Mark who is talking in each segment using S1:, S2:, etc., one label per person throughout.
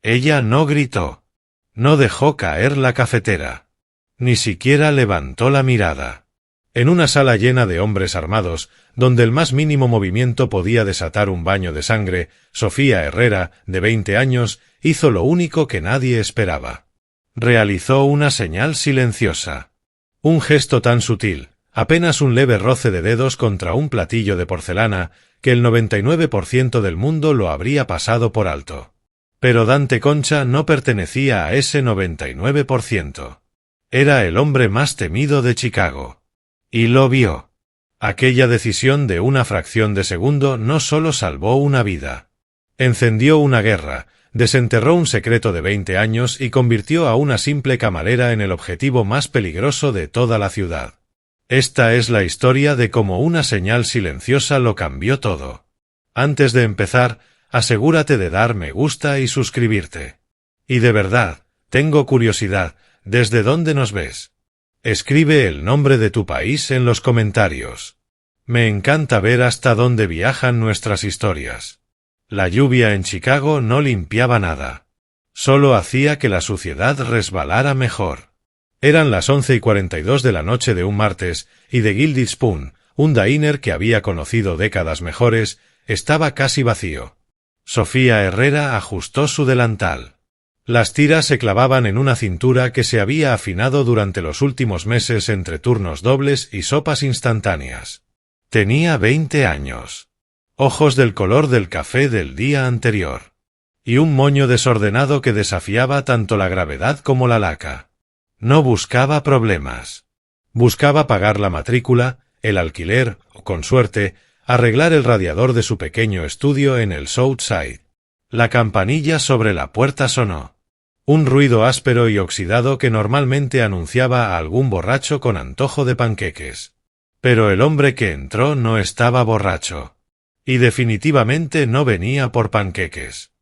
S1: Ella no gritó. No dejó caer la cafetera. Ni siquiera levantó la mirada. En una sala llena de hombres armados, donde el más mínimo movimiento podía desatar un baño de sangre, Sofía Herrera, de 20 años, hizo lo único que nadie esperaba. Realizó una señal silenciosa. Un gesto tan sutil, apenas un leve roce de dedos contra un platillo de porcelana, que el 99% del mundo lo habría pasado por alto. Pero Dante Concha no pertenecía a ese 99%. Era el hombre más temido de Chicago. Y lo vio. Aquella decisión de una fracción de segundo no solo salvó una vida. Encendió una guerra, desenterró un secreto de 20 años y convirtió a una simple camarera en el objetivo más peligroso de toda la ciudad. Esta es la historia de cómo una señal silenciosa lo cambió todo. Antes de empezar, asegúrate de dar me gusta y suscribirte. Y de verdad, tengo curiosidad, ¿desde dónde nos ves? Escribe el nombre de tu país en los comentarios. Me encanta ver hasta dónde viajan nuestras historias. La lluvia en Chicago no limpiaba nada. Solo hacía que la suciedad resbalara mejor. Eran las 11:42 de la noche de un martes, y The Gilded Spoon, un diner que había conocido décadas mejores, estaba casi vacío. Sofía Herrera ajustó su delantal. Las tiras se clavaban en una cintura que se había afinado durante los últimos meses entre turnos dobles y sopas instantáneas. Tenía 20 años. Ojos del color del café del día anterior. Y un moño desordenado que desafiaba tanto la gravedad como la laca. No buscaba problemas. Buscaba pagar la matrícula, el alquiler, o con suerte, arreglar el radiador de su pequeño estudio en el South Side. La campanilla sobre la puerta sonó. Un ruido áspero y oxidado que normalmente anunciaba a algún borracho con antojo de panqueques. Pero el hombre que entró no estaba borracho. Y definitivamente no venía por panqueques.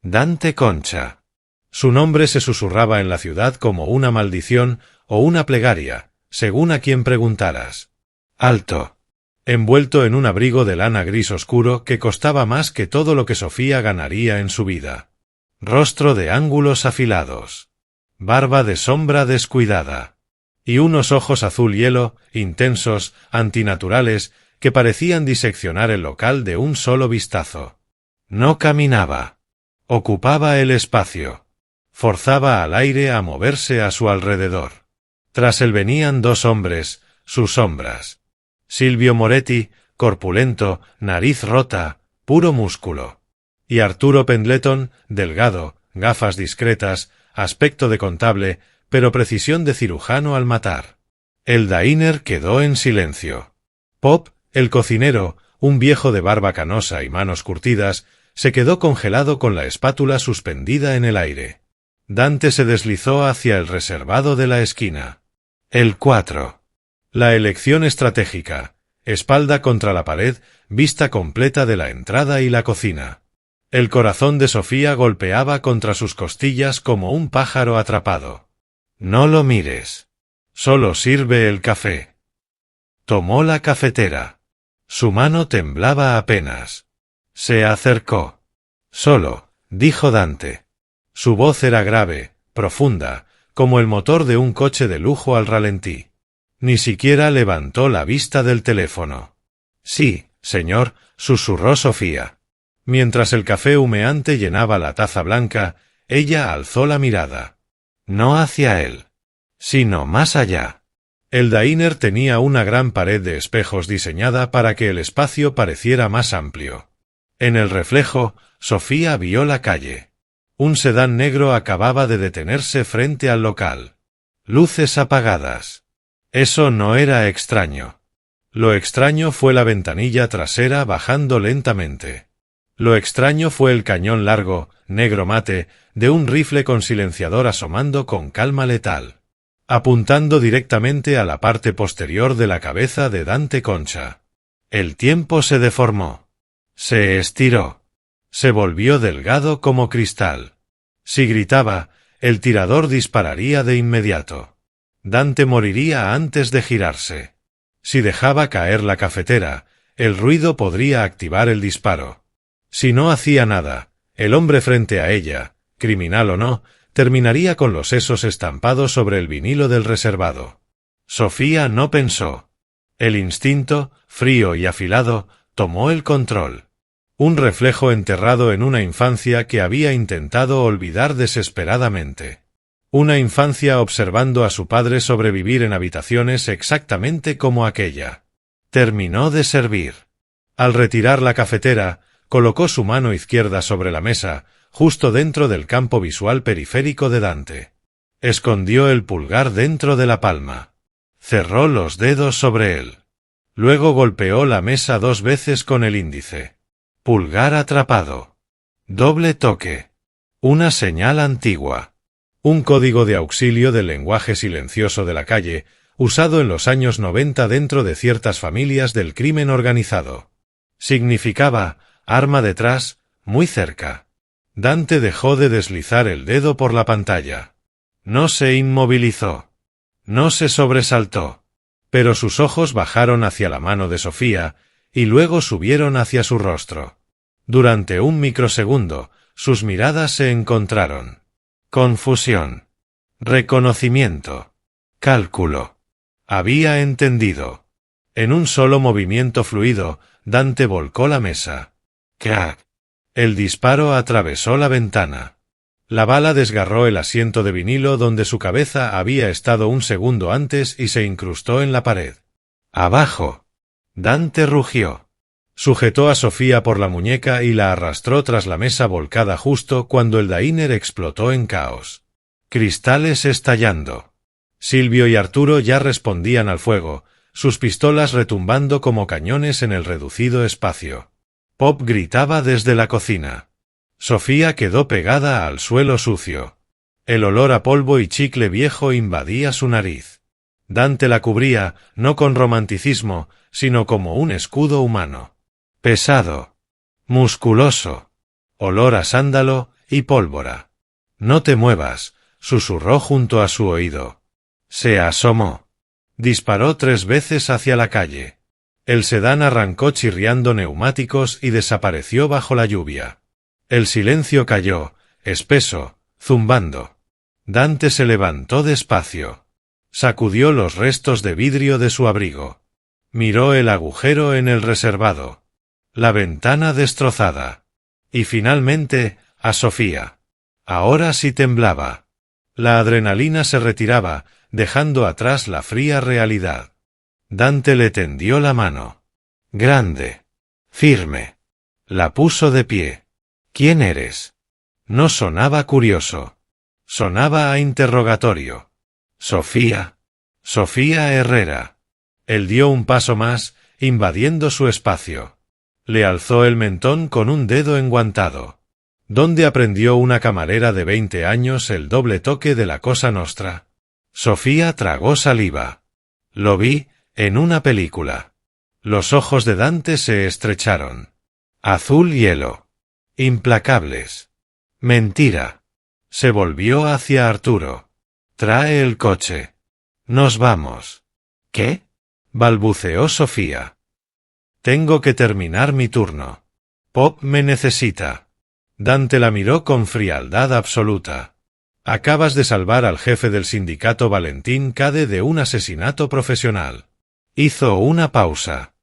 S1: Dante Concha. Su nombre se susurraba en la ciudad como una maldición o una plegaria, según a quien preguntaras. Alto. Envuelto en un abrigo de lana gris oscuro que costaba más que todo lo que Sofía ganaría en su vida. Rostro de ángulos afilados. Barba de sombra descuidada. Y unos ojos azul hielo, intensos, antinaturales, que parecían diseccionar el local de un solo vistazo. No caminaba. Ocupaba el espacio. Forzaba al aire a moverse a su alrededor. Tras él venían dos hombres, sus sombras. Silvio Moretti, corpulento, nariz rota, puro músculo. Y Arturo Pendleton, delgado, gafas discretas, aspecto de contable, pero precisión de cirujano al matar. El diner quedó en silencio. Pop, el cocinero, un viejo de barba canosa y manos curtidas, se quedó congelado con la espátula suspendida en el aire. Dante se deslizó hacia el reservado de la esquina. El 4. La elección estratégica. Espalda contra la pared, vista completa de la entrada y la cocina. El corazón de Sofía golpeaba contra sus costillas como un pájaro atrapado. No lo mires. Solo sirve el café. Tomó la cafetera. Su mano temblaba apenas. Se acercó. Solo, dijo Dante. Su voz era grave, profunda, como el motor de un coche de lujo al ralentí. Ni siquiera levantó la vista del teléfono. Sí, señor, susurró Sofía. Mientras el café humeante llenaba la taza blanca, ella alzó la mirada. No hacia él, sino más allá. El diner tenía una gran pared de espejos diseñada para que el espacio pareciera más amplio. En el reflejo, Sofía vio la calle. Un sedán negro acababa de detenerse frente al local. Luces apagadas. Eso no era extraño. Lo extraño fue la ventanilla trasera bajando lentamente. Lo extraño fue el cañón largo, negro mate, de un rifle con silenciador asomando con calma letal, apuntando directamente a la parte posterior de la cabeza de Dante Concha. El tiempo se deformó. Se estiró. Se volvió delgado como cristal. Si gritaba, el tirador dispararía de inmediato. Dante moriría antes de girarse. Si dejaba caer la cafetera, el ruido podría activar el disparo. Si no hacía nada, el hombre frente a ella, criminal o no, terminaría con los sesos estampados sobre el vinilo del reservado. Sofía no pensó. El instinto, frío y afilado, tomó el control. Un reflejo enterrado en una infancia que había intentado olvidar desesperadamente. Una infancia observando a su padre sobrevivir en habitaciones exactamente como aquella. Terminó de servir. Al retirar la cafetera, colocó su mano izquierda sobre la mesa, justo dentro del campo visual periférico de Dante. Escondió el pulgar dentro de la palma. Cerró los dedos sobre él. Luego golpeó la mesa 2 veces con el índice. Pulgar atrapado. Doble toque. Una señal antigua. Un código de auxilio del lenguaje silencioso de la calle, usado en los años 90 dentro de ciertas familias del crimen organizado. Significaba, arma detrás, muy cerca. Dante dejó de deslizar el dedo por la pantalla. No se inmovilizó. No se sobresaltó. Pero sus ojos bajaron hacia la mano de Sofía, y luego subieron hacia su rostro. Durante un microsegundo, sus miradas se encontraron. Confusión. Reconocimiento. Cálculo. Había entendido. En un solo movimiento fluido, Dante volcó la mesa. ¡Crack! El disparo atravesó la ventana. La bala desgarró el asiento de vinilo donde su cabeza había estado un segundo antes y se incrustó en la pared. ¡Abajo! Dante rugió. Sujetó a Sofía por la muñeca y la arrastró tras la mesa volcada justo cuando el diner explotó en caos. Cristales estallando. Silvio y Arturo ya respondían al fuego, sus pistolas retumbando como cañones en el reducido espacio. Pop gritaba desde la cocina. Sofía quedó pegada al suelo sucio. El olor a polvo y chicle viejo invadía su nariz. Dante la cubría, no con romanticismo, sino como un escudo humano. Pesado. Musculoso. Olor a sándalo y pólvora. No te muevas, susurró junto a su oído. Se asomó. Disparó 3 veces hacia la calle. El sedán arrancó chirriando neumáticos y desapareció bajo la lluvia. El silencio cayó, espeso, zumbando. Dante se levantó despacio. Sacudió los restos de vidrio de su abrigo. Miró el agujero en el reservado. La ventana destrozada. Y finalmente, a Sofía. Ahora sí temblaba. La adrenalina se retiraba, dejando atrás la fría realidad. Dante le tendió la mano. Grande. Firme. La puso de pie. ¿Quién eres? No sonaba curioso. Sonaba a interrogatorio. Sofía. Sofía Herrera. Él dio un paso más, invadiendo su espacio. Le alzó el mentón con un dedo enguantado. ¿Dónde aprendió una camarera de 20 años el doble toque de la Cosa Nostra? Sofía tragó saliva. Lo vi en una película. Los ojos de Dante se estrecharon. Azul hielo. Implacables. Mentira. Se volvió hacia Arturo. Trae el coche. Nos vamos. ¿Qué? Balbuceó Sofía. Tengo que terminar mi turno. Pop me necesita. Dante la miró con frialdad absoluta. Acabas de salvar al jefe del sindicato Valentín Cade de un asesinato profesional. Hizo una pausa.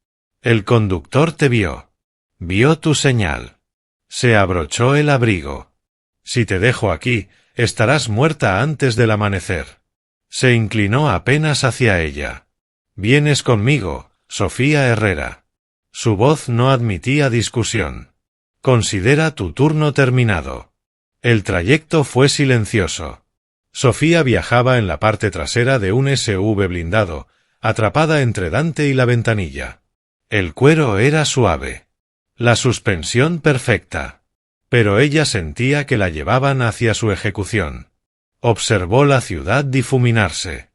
S1: El conductor te vio. Vio tu señal. Se abrochó el abrigo. Si te dejo aquí, estarás muerta antes del amanecer. Se inclinó apenas hacia ella. Vienes conmigo, Sofía Herrera. Su voz no admitía discusión. Considera tu turno terminado. El trayecto fue silencioso. Sofía viajaba en la parte trasera de un SUV blindado, atrapada entre Dante y la ventanilla. El cuero era suave. La suspensión perfecta. Pero ella sentía que la llevaban hacia su ejecución. Observó la ciudad difuminarse.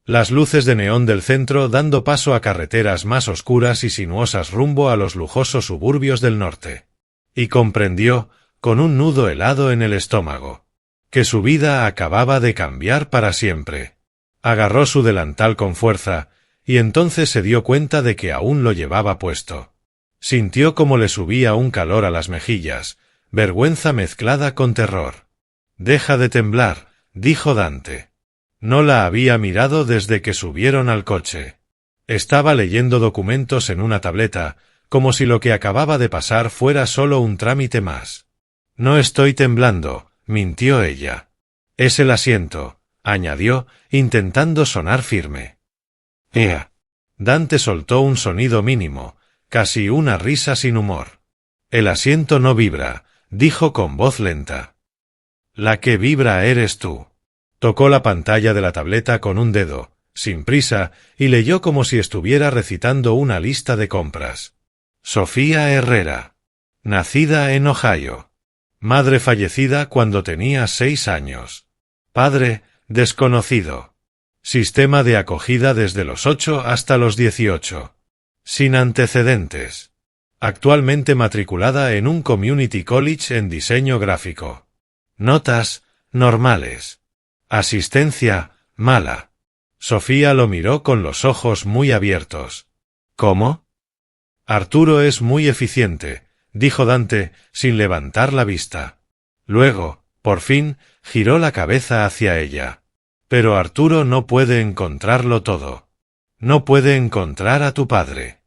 S1: Las luces de neón del centro dando paso a carreteras más oscuras y sinuosas rumbo a los lujosos suburbios del norte. Y comprendió, con un nudo helado en el estómago, que su vida acababa de cambiar para siempre. Agarró su delantal con fuerza, y entonces se dio cuenta de que aún lo llevaba puesto. Sintió como le subía un calor a las mejillas, vergüenza mezclada con terror. Deja de temblar, dijo Dante. No la había mirado desde que subieron al coche. Estaba leyendo documentos en una tableta, como si lo que acababa de pasar fuera solo un trámite más. No estoy temblando, mintió ella. Es el asiento, añadió, intentando sonar firme. ¡Ea! Dante soltó un sonido mínimo, casi una risa sin humor. El asiento no vibra, dijo con voz lenta. La que vibra eres tú. Tocó la pantalla de la tableta con un dedo, sin prisa, y leyó como si estuviera recitando una lista de compras. Sofía Herrera. Nacida en Ohio. Madre fallecida cuando tenía 6 años. Padre, desconocido. Sistema de acogida desde los 8 hasta los 18. Sin antecedentes. Actualmente matriculada en un community college en diseño gráfico. Notas, normales. Asistencia, mala. Sofía lo miró con los ojos muy abiertos. ¿Cómo? Arturo es muy eficiente, dijo Dante, sin levantar la vista. Luego, por fin, giró la cabeza hacia ella. Pero Arturo no puede encontrarlo todo. No puede encontrar a tu padre.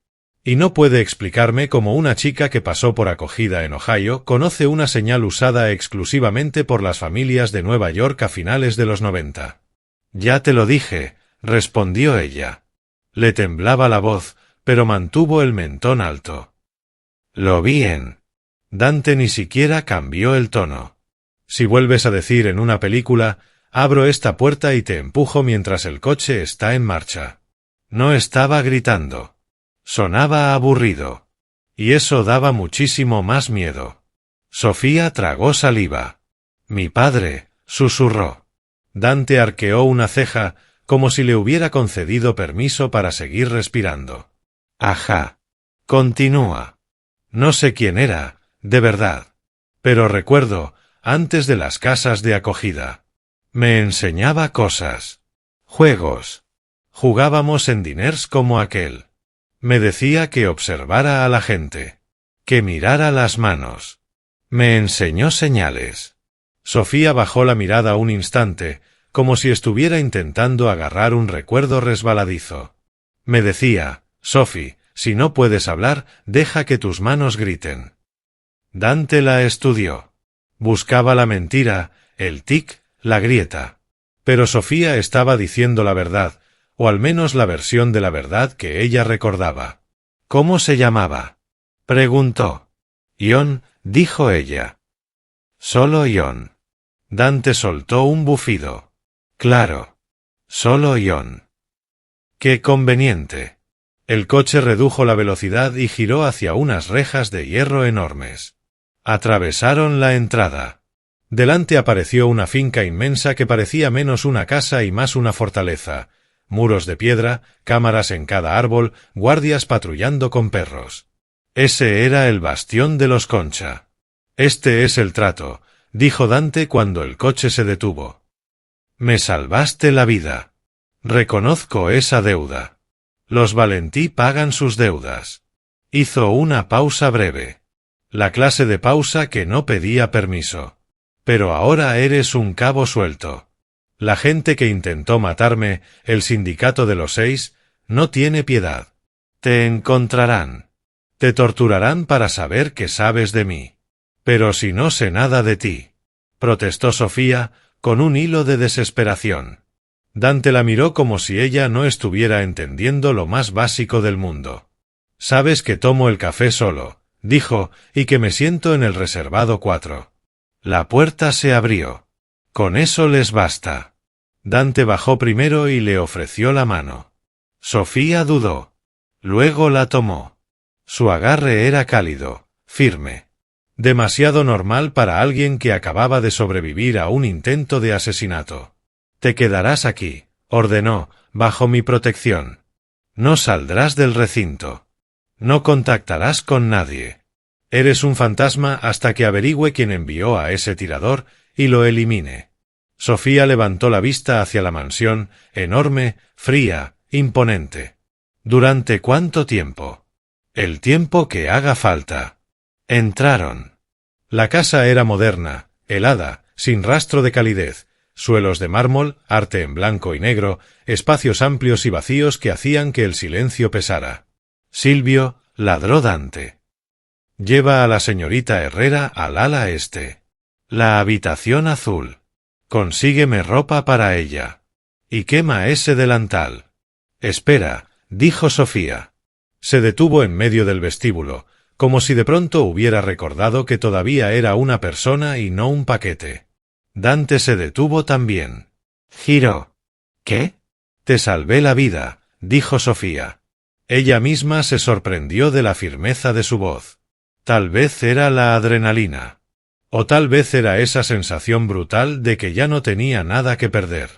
S1: Y no puede explicarme cómo una chica que pasó por acogida en Ohio conoce una señal usada exclusivamente por las familias de Nueva York a finales de los 90. Ya te lo dije, respondió ella. Le temblaba la voz, pero mantuvo el mentón alto. Lo vi en... Dante ni siquiera cambió el tono. Si vuelves a decir en una película, abro esta puerta y te empujo mientras el coche está en marcha. No estaba gritando. Sonaba aburrido. Y eso daba muchísimo más miedo. Sofía tragó saliva. Mi padre, susurró. Dante arqueó una ceja, como si le hubiera concedido permiso para seguir respirando. Ajá. Continúa. No sé quién era, de verdad. Pero recuerdo, antes de las casas de acogida. Me enseñaba cosas. Juegos. Jugábamos en diners como aquel. Me decía que observara a la gente. Que mirara las manos. Me enseñó señales. Sofía bajó la mirada un instante, como si estuviera intentando agarrar un recuerdo resbaladizo. Me decía, Sophie, si no puedes hablar, deja que tus manos griten. Dante la estudió. Buscaba la mentira, el tic, la grieta. Pero Sofía estaba diciendo la verdad, o al menos la versión de la verdad que ella recordaba. ¿Cómo se llamaba? Preguntó. Ion, dijo ella. Solo Ion. Dante soltó un bufido. Claro. Solo Ion. Qué conveniente. El coche redujo la velocidad y giró hacia unas rejas de hierro enormes. Atravesaron la entrada. Delante apareció una finca inmensa que parecía menos una casa y más una fortaleza. Muros de piedra, cámaras en cada árbol, guardias patrullando con perros. Ese era el bastión de los Concha. Este es el trato, dijo Dante cuando el coche se detuvo. Me salvaste la vida. Reconozco esa deuda. Los Valentí pagan sus deudas. Hizo una pausa breve. La clase de pausa que no pedía permiso. Pero ahora eres un cabo suelto. La gente que intentó matarme, el sindicato de los 6, no tiene piedad. Te encontrarán. Te torturarán para saber qué sabes de mí. Pero si no sé nada de ti, protestó Sofía, con un hilo de desesperación. Dante la miró como si ella no estuviera entendiendo lo más básico del mundo. Sabes que tomo el café solo, dijo, y que me siento en el reservado 4. La puerta se abrió. Con eso les basta. Dante bajó primero y le ofreció la mano. Sofía dudó. Luego la tomó. Su agarre era cálido, firme. Demasiado normal para alguien que acababa de sobrevivir a un intento de asesinato. Te quedarás aquí, ordenó, bajo mi protección. No saldrás del recinto. No contactarás con nadie. Eres un fantasma hasta que averigüe quién envió a ese tirador y lo elimine. Sofía levantó la vista hacia la mansión, enorme, fría, imponente. ¿Durante cuánto tiempo? El tiempo que haga falta. Entraron. La casa era moderna, helada, sin rastro de calidez, suelos de mármol, arte en blanco y negro, espacios amplios y vacíos que hacían que el silencio pesara. Silvio, ladró Dante. Lleva a la señorita Herrera al ala este. La habitación azul. Consígueme ropa para ella. Y quema ese delantal. Espera, dijo Sofía. Se detuvo en medio del vestíbulo, como si de pronto hubiera recordado que todavía era una persona y no un paquete. Dante se detuvo también. Giró. ¿Qué? Te salvé la vida, dijo Sofía. Ella misma se sorprendió de la firmeza de su voz. Tal vez era la adrenalina. O tal vez era esa sensación brutal de que ya no tenía nada que perder.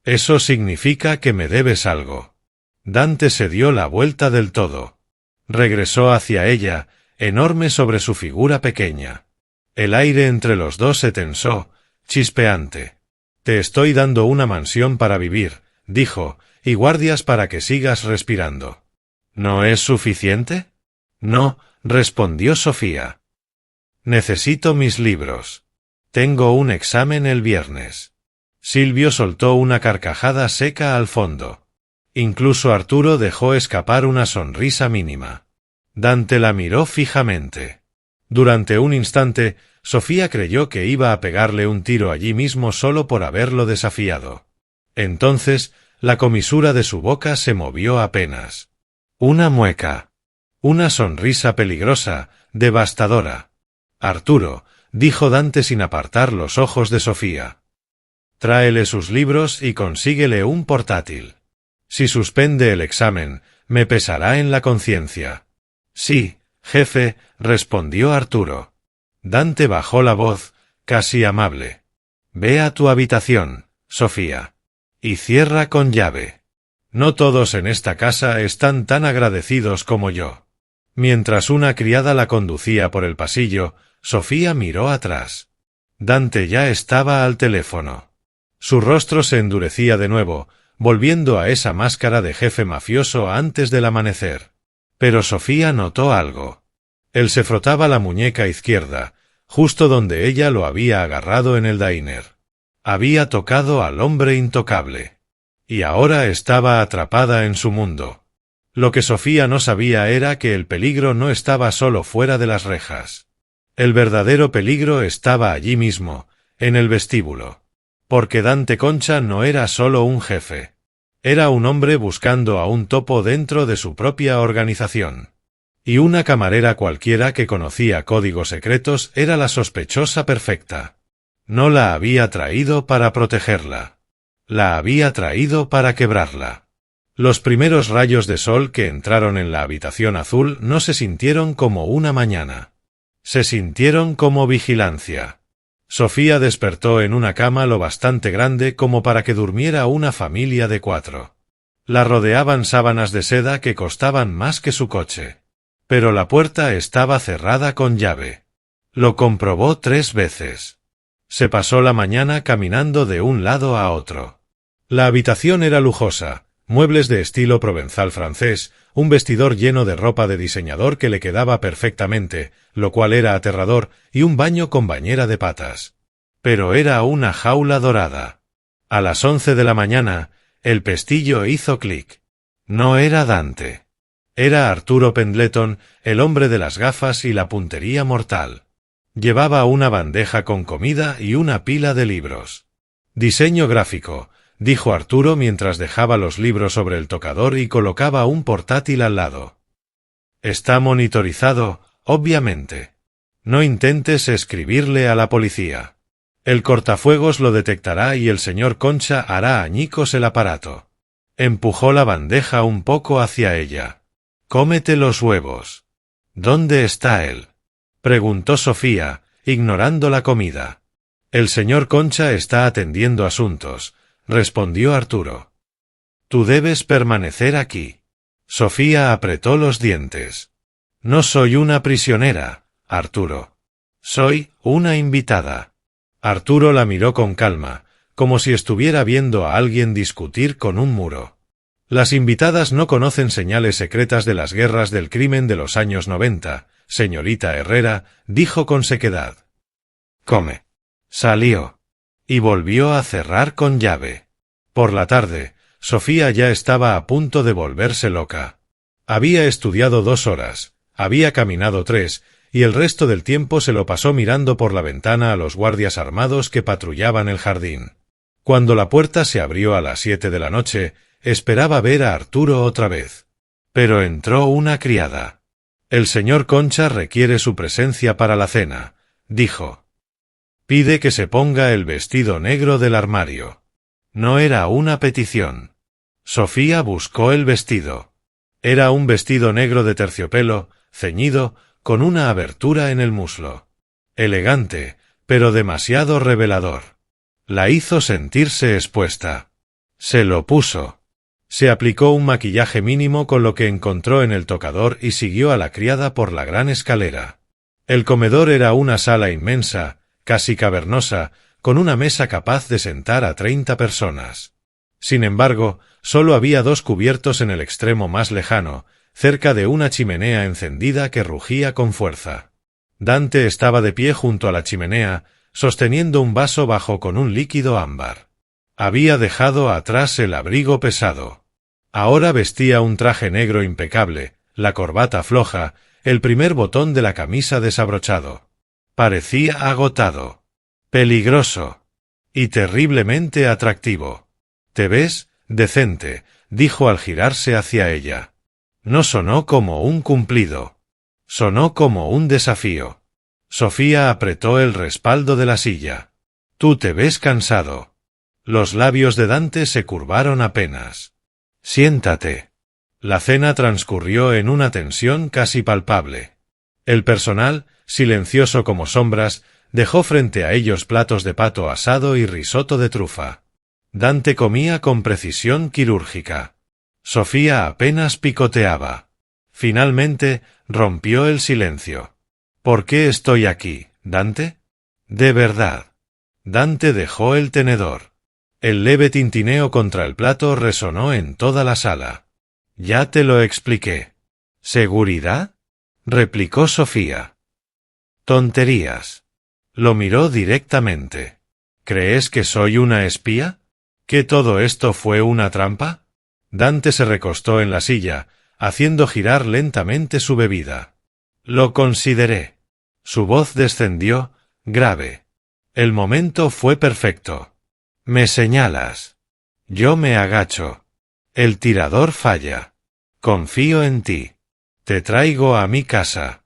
S1: Eso significa que me debes algo. Dante se dio la vuelta del todo. Regresó hacia ella, enorme sobre su figura pequeña. El aire entre los dos se tensó, chispeante. Te estoy dando una mansión para vivir, dijo, y guardias para que sigas respirando. ¿No es suficiente? No, respondió Sofía. Necesito mis libros. Tengo un examen el viernes. Silvio soltó una carcajada seca al fondo. Incluso Arturo dejó escapar una sonrisa mínima. Dante la miró fijamente. Durante un instante, Sofía creyó que iba a pegarle un tiro allí mismo solo por haberlo desafiado. Entonces, la comisura de su boca se movió apenas. Una mueca. Una sonrisa peligrosa, devastadora. Arturo, dijo Dante sin apartar los ojos de Sofía. Tráele sus libros y consíguele un portátil. Si suspende el examen, me pesará en la conciencia. Sí, jefe, respondió Arturo. Dante bajó la voz, casi amable. Ve a tu habitación, Sofía. Y cierra con llave. No todos en esta casa están tan agradecidos como yo. Mientras una criada la conducía por el pasillo, Sofía miró atrás. Dante ya estaba al teléfono. Su rostro se endurecía de nuevo, volviendo a esa máscara de jefe mafioso antes del amanecer. Pero Sofía notó algo. Él se frotaba la muñeca izquierda, justo donde ella lo había agarrado en el diner. Había tocado al hombre intocable. Y ahora estaba atrapada en su mundo. Lo que Sofía no sabía era que el peligro no estaba solo fuera de las rejas. El verdadero peligro estaba allí mismo, en el vestíbulo. Porque Dante Concha no era solo un jefe. Era un hombre buscando a un topo dentro de su propia organización. Y una camarera cualquiera que conocía códigos secretos era la sospechosa perfecta. No la había traído para protegerla. La había traído para quebrarla. Los primeros rayos de sol que entraron en la habitación azul no se sintieron como una mañana. Se sintieron como vigilancia. Sofía despertó en una cama lo bastante grande como para que durmiera una familia de 4. La rodeaban sábanas de seda que costaban más que su coche. Pero la puerta estaba cerrada con llave. Lo comprobó 3 veces. Se pasó la mañana caminando de un lado a otro. La habitación era lujosa, muebles de estilo provenzal francés, un vestidor lleno de ropa de diseñador que le quedaba perfectamente, lo cual era aterrador, y un baño con bañera de patas. Pero era una jaula dorada. A las 11 de la mañana, el pestillo hizo clic. No era Dante. Era Arturo Pendleton, el hombre de las gafas y la puntería mortal. Llevaba una bandeja con comida y una pila de libros. Diseño gráfico, dijo Arturo mientras dejaba los libros sobre el tocador y colocaba un portátil al lado. Está monitorizado, obviamente. No intentes escribirle a la policía. El cortafuegos lo detectará y el señor Concha hará añicos el aparato. Empujó la bandeja un poco hacia ella. Cómete los huevos. ¿Dónde está él? Preguntó Sofía, ignorando la comida. El señor Concha está atendiendo asuntos, respondió Arturo. Tú debes permanecer aquí. Sofía apretó los dientes. No soy una prisionera, Arturo. Soy una invitada. Arturo la miró con calma, como si estuviera viendo a alguien discutir con un muro. Las invitadas no conocen señales secretas de las guerras del crimen de los años 90, señorita Herrera, dijo con sequedad. Come. Salió. y volvió a cerrar con llave. Por la tarde, Sofía ya estaba a punto de volverse loca. Había estudiado 2 horas, había caminado 3, y el resto del tiempo se lo pasó mirando por la ventana a los guardias armados que patrullaban el jardín. Cuando la puerta se abrió a las 7 de la noche, esperaba ver a Arturo otra vez. Pero entró una criada. «El señor Concha requiere su presencia para la cena», dijo. «Pide que se ponga el vestido negro del armario». No era una petición. Sofía buscó el vestido. Era un vestido negro de terciopelo, ceñido, con una abertura en el muslo. Elegante, pero demasiado revelador. La hizo sentirse expuesta. Se lo puso. Se aplicó un maquillaje mínimo con lo que encontró en el tocador y siguió a la criada por la gran escalera. El comedor era una sala inmensa, casi cavernosa, con una mesa capaz de sentar a 30 personas. Sin embargo, solo había 2 cubiertos en el extremo más lejano, cerca de una chimenea encendida que rugía con fuerza. Dante estaba de pie junto a la chimenea, sosteniendo un vaso bajo con un líquido ámbar. Había dejado atrás el abrigo pesado. Ahora vestía un traje negro impecable, la corbata floja, el primer botón de la camisa desabrochado. Parecía agotado, peligroso y terriblemente atractivo. «¿Te ves? Decente», dijo al girarse hacia ella. No sonó como un cumplido. Sonó como un desafío. Sofía apretó el respaldo de la silla. «Tú te ves cansado». Los labios de Dante se curvaron apenas. «Siéntate». La cena transcurrió en una tensión casi palpable. El personal, silencioso como sombras, dejó frente a ellos platos de pato asado y risotto de trufa. Dante comía con precisión quirúrgica. Sofía apenas picoteaba. Finalmente, rompió el silencio. «¿Por qué estoy aquí, Dante?» «De verdad». Dante dejó el tenedor. El leve tintineo contra el plato resonó en toda la sala. «Ya te lo expliqué». «¿Seguridad?», replicó Sofía. «Tonterías». Lo miró directamente. «¿Crees que soy una espía? ¿Que todo esto fue una trampa?» Dante se recostó en la silla, haciendo girar lentamente su bebida. «Lo consideré». Su voz descendió, grave. El momento fue perfecto. «Me señalas. Yo me agacho. El tirador falla. Confío en ti. Te traigo a mi casa».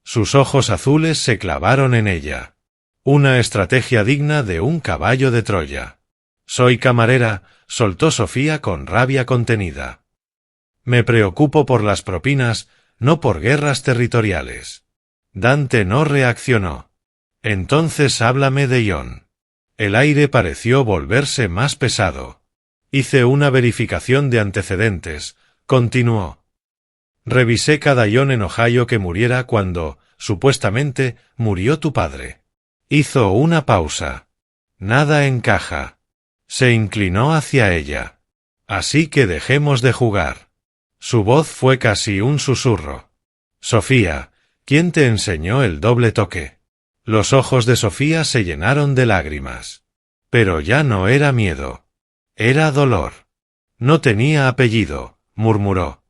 S1: Sus ojos azules se clavaron en ella. Una estrategia digna de un caballo de Troya. «Soy camarera», soltó Sofía con rabia contenida. «Me preocupo por las propinas, no por guerras territoriales». Dante no reaccionó. «Entonces háblame de Ion». El aire pareció volverse más pesado. «Hice una verificación de antecedentes», continuó. «Revisé cada Ion en Ohio que muriera cuando, supuestamente, murió tu padre». Hizo una pausa. «Nada encaja». Se inclinó hacia ella. «Así que dejemos de jugar». Su voz fue casi un susurro. «Sofía, ¿quién te enseñó el doble toque?» Los ojos de Sofía se llenaron de lágrimas. Pero ya no era miedo. Era dolor. «No tenía apellido», murmuró.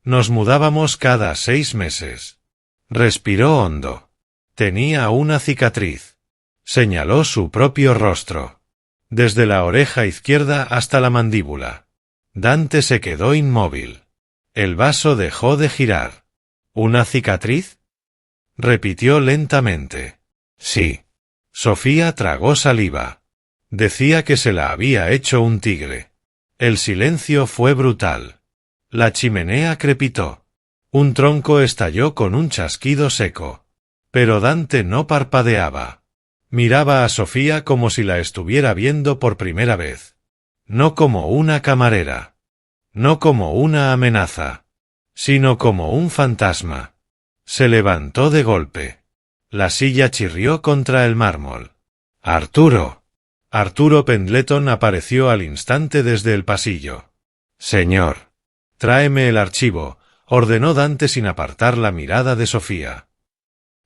S1: «Nos mudábamos cada 6 meses». Respiró hondo. Tenía una cicatriz. Señaló su propio rostro. Desde la oreja izquierda hasta la mandíbula. Dante se quedó inmóvil. El vaso dejó de girar. «¿Una cicatriz?», repitió lentamente. «Sí». Sofía tragó saliva. Decía que se la había hecho un tigre. El silencio fue brutal. La chimenea crepitó. Un tronco estalló con un chasquido seco. Pero Dante no parpadeaba. Miraba a Sofía como si la estuviera viendo por primera vez. No como una camarera. No como una amenaza. Sino como un fantasma. Se levantó de golpe. La silla chirrió contra el mármol. «Arturo». Arturo Pendleton apareció al instante desde el pasillo. «Señor». «Tráeme el archivo», ordenó Dante sin apartar la mirada de Sofía.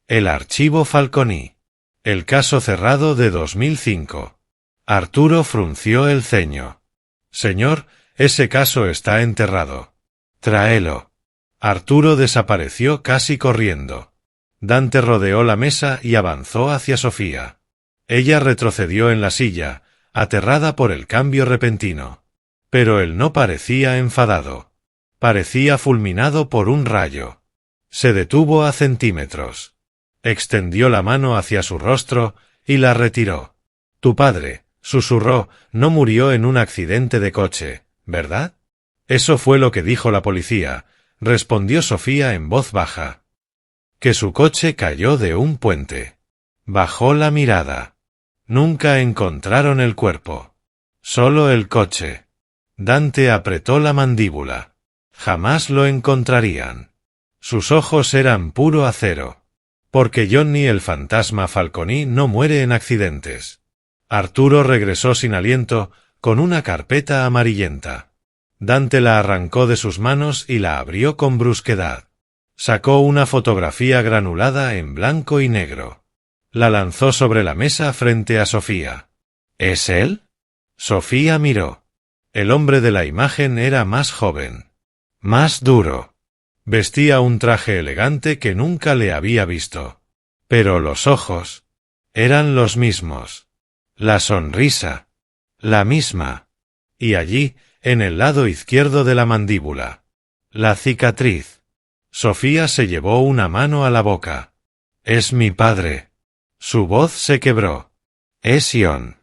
S1: «El archivo Falconi. El caso cerrado de 2005. Arturo frunció el ceño. Señor, ese caso está enterrado. Tráelo. Arturo desapareció casi corriendo. Dante rodeó la mesa y avanzó hacia Sofía. Ella retrocedió en la silla, aterrada por el cambio repentino. Pero él no parecía enfadado. Parecía fulminado por un rayo. Se detuvo a centímetros. Extendió la mano hacia su rostro y la retiró. Tu padre, susurró, no murió en un accidente de coche, ¿verdad? Eso fue lo que dijo la policía, respondió Sofía en voz baja. Que su coche cayó de un puente. Bajó la mirada. Nunca encontraron el cuerpo. Solo el coche. Dante apretó la mandíbula. Jamás lo encontrarían. Sus ojos eran puro acero. Porque Johnny el fantasma Falconi no muere en accidentes. Arturo regresó sin aliento, con una carpeta amarillenta. Dante la arrancó de sus manos y la abrió con brusquedad. Sacó una fotografía granulada en blanco y negro. La lanzó sobre la mesa frente a Sofía. ¿Es él? Sofía miró. El hombre de la imagen era más joven. Más duro. Vestía un traje elegante que nunca le había visto. Pero los ojos eran los mismos. La sonrisa, la misma. Y allí, en el lado izquierdo de la mandíbula, la cicatriz. Sofía se llevó una mano a la boca. Es mi padre. Su voz se quebró. Es Ion.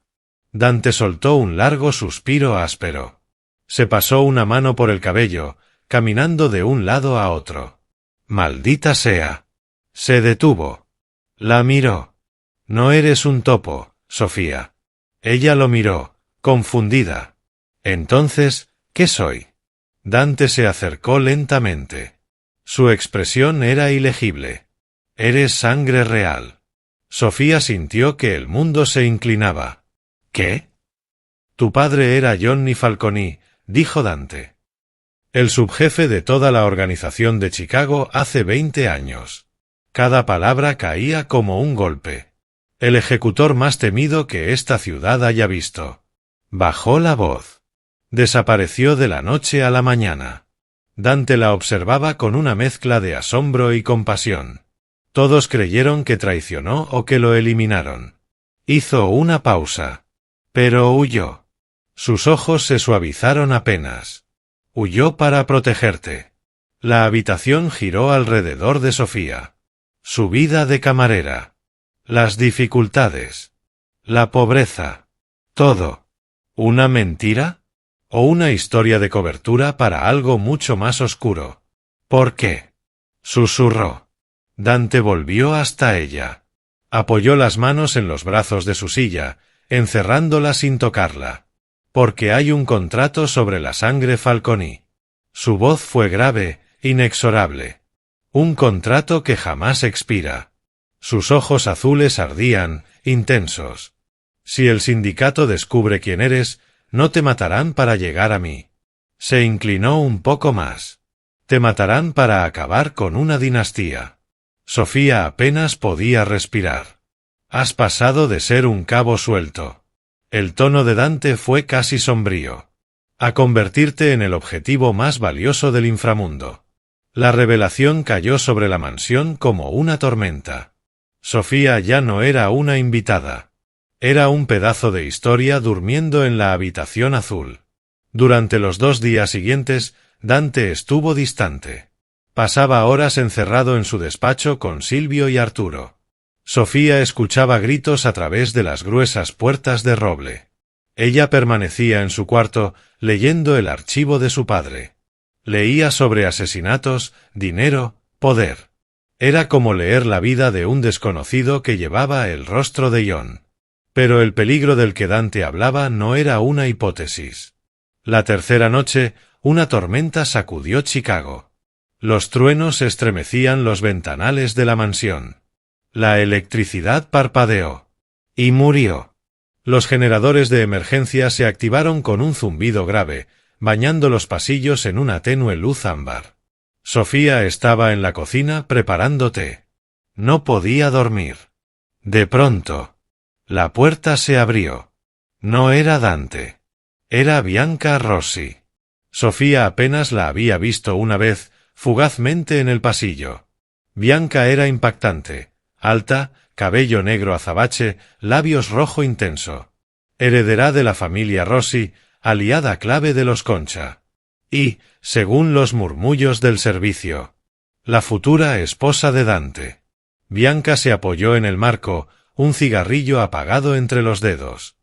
S1: Dante soltó un largo suspiro áspero. Se pasó una mano por el cabello, caminando de un lado a otro. Maldita sea. Se detuvo. La miró. No eres un topo, Sofía. Ella lo miró, confundida. Entonces, ¿qué soy? Dante se acercó lentamente. Su expresión era ilegible. Eres sangre real. Sofía sintió que el mundo se inclinaba. ¿Qué? Tu padre era Johnny Falconi, dijo Dante. El subjefe de toda la organización de Chicago hace 20 años. Cada palabra caía como un golpe. El ejecutor más temido que esta ciudad haya visto. Bajó la voz. Desapareció de la noche a la mañana. Dante la observaba con una mezcla de asombro y compasión. Todos creyeron que traicionó o que lo eliminaron. Hizo una pausa. Pero huyó. Sus ojos se suavizaron apenas. Huyó para protegerte. La habitación giró alrededor de Sofía. Su vida de camarera. Las dificultades. La pobreza. Todo. ¿Una mentira? ¿O una historia de cobertura para algo mucho más oscuro? ¿Por qué? Susurró. Dante volvió hasta ella. Apoyó las manos en los brazos de su silla, encerrándola sin tocarla. Porque hay un contrato sobre la sangre Falconi. Su voz fue grave, inexorable. Un contrato que jamás expira. Sus ojos azules ardían, intensos. Si el sindicato descubre quién eres, no te matarán para llegar a mí. Se inclinó un poco más. Te matarán para acabar con una dinastía. Sofía apenas podía respirar. Has pasado de ser un cabo suelto. El tono de Dante fue casi sombrío. A convertirte en el objetivo más valioso del inframundo. La revelación cayó sobre la mansión como una tormenta. Sofía ya no era una invitada. Era un pedazo de historia durmiendo en la habitación azul. Durante los 2 días siguientes, Dante estuvo distante. Pasaba horas encerrado en su despacho con Silvio y Arturo. Sofía escuchaba gritos a través de las gruesas puertas de roble. Ella permanecía en su cuarto, leyendo el archivo de su padre. Leía sobre asesinatos, dinero, poder. Era como leer la vida de un desconocido que llevaba el rostro de Ion. Pero el peligro del que Dante hablaba no era una hipótesis. La tercera noche, una tormenta sacudió Chicago. Los truenos estremecían los ventanales de la mansión. La electricidad parpadeó. Y murió. Los generadores de emergencia se activaron con un zumbido grave, bañando los pasillos en una tenue luz ámbar. Sofía estaba en la cocina preparando té. No podía dormir. De pronto, la puerta se abrió. No era Dante. Era Bianca Rossi. Sofía apenas la había visto una vez, fugazmente en el pasillo. Bianca era impactante, alta, cabello negro azabache, labios rojo intenso. Heredera de la familia Rossi, aliada clave de los Concha. Y, según los murmullos del servicio, la futura esposa de Dante. Bianca se apoyó en el marco, un cigarrillo apagado entre los dedos.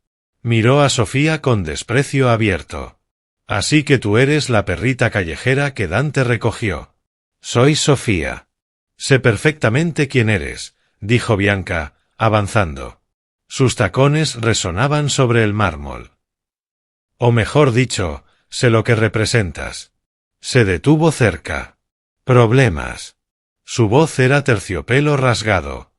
S1: Miró a Sofía con desprecio abierto. Así que tú eres la perrita callejera que Dante recogió. Soy Sofía. Sé perfectamente quién eres, dijo Bianca, avanzando. Sus tacones resonaban sobre el mármol. O mejor dicho, sé lo que representas. Se detuvo cerca. Problemas. Su voz era terciopelo rasgado.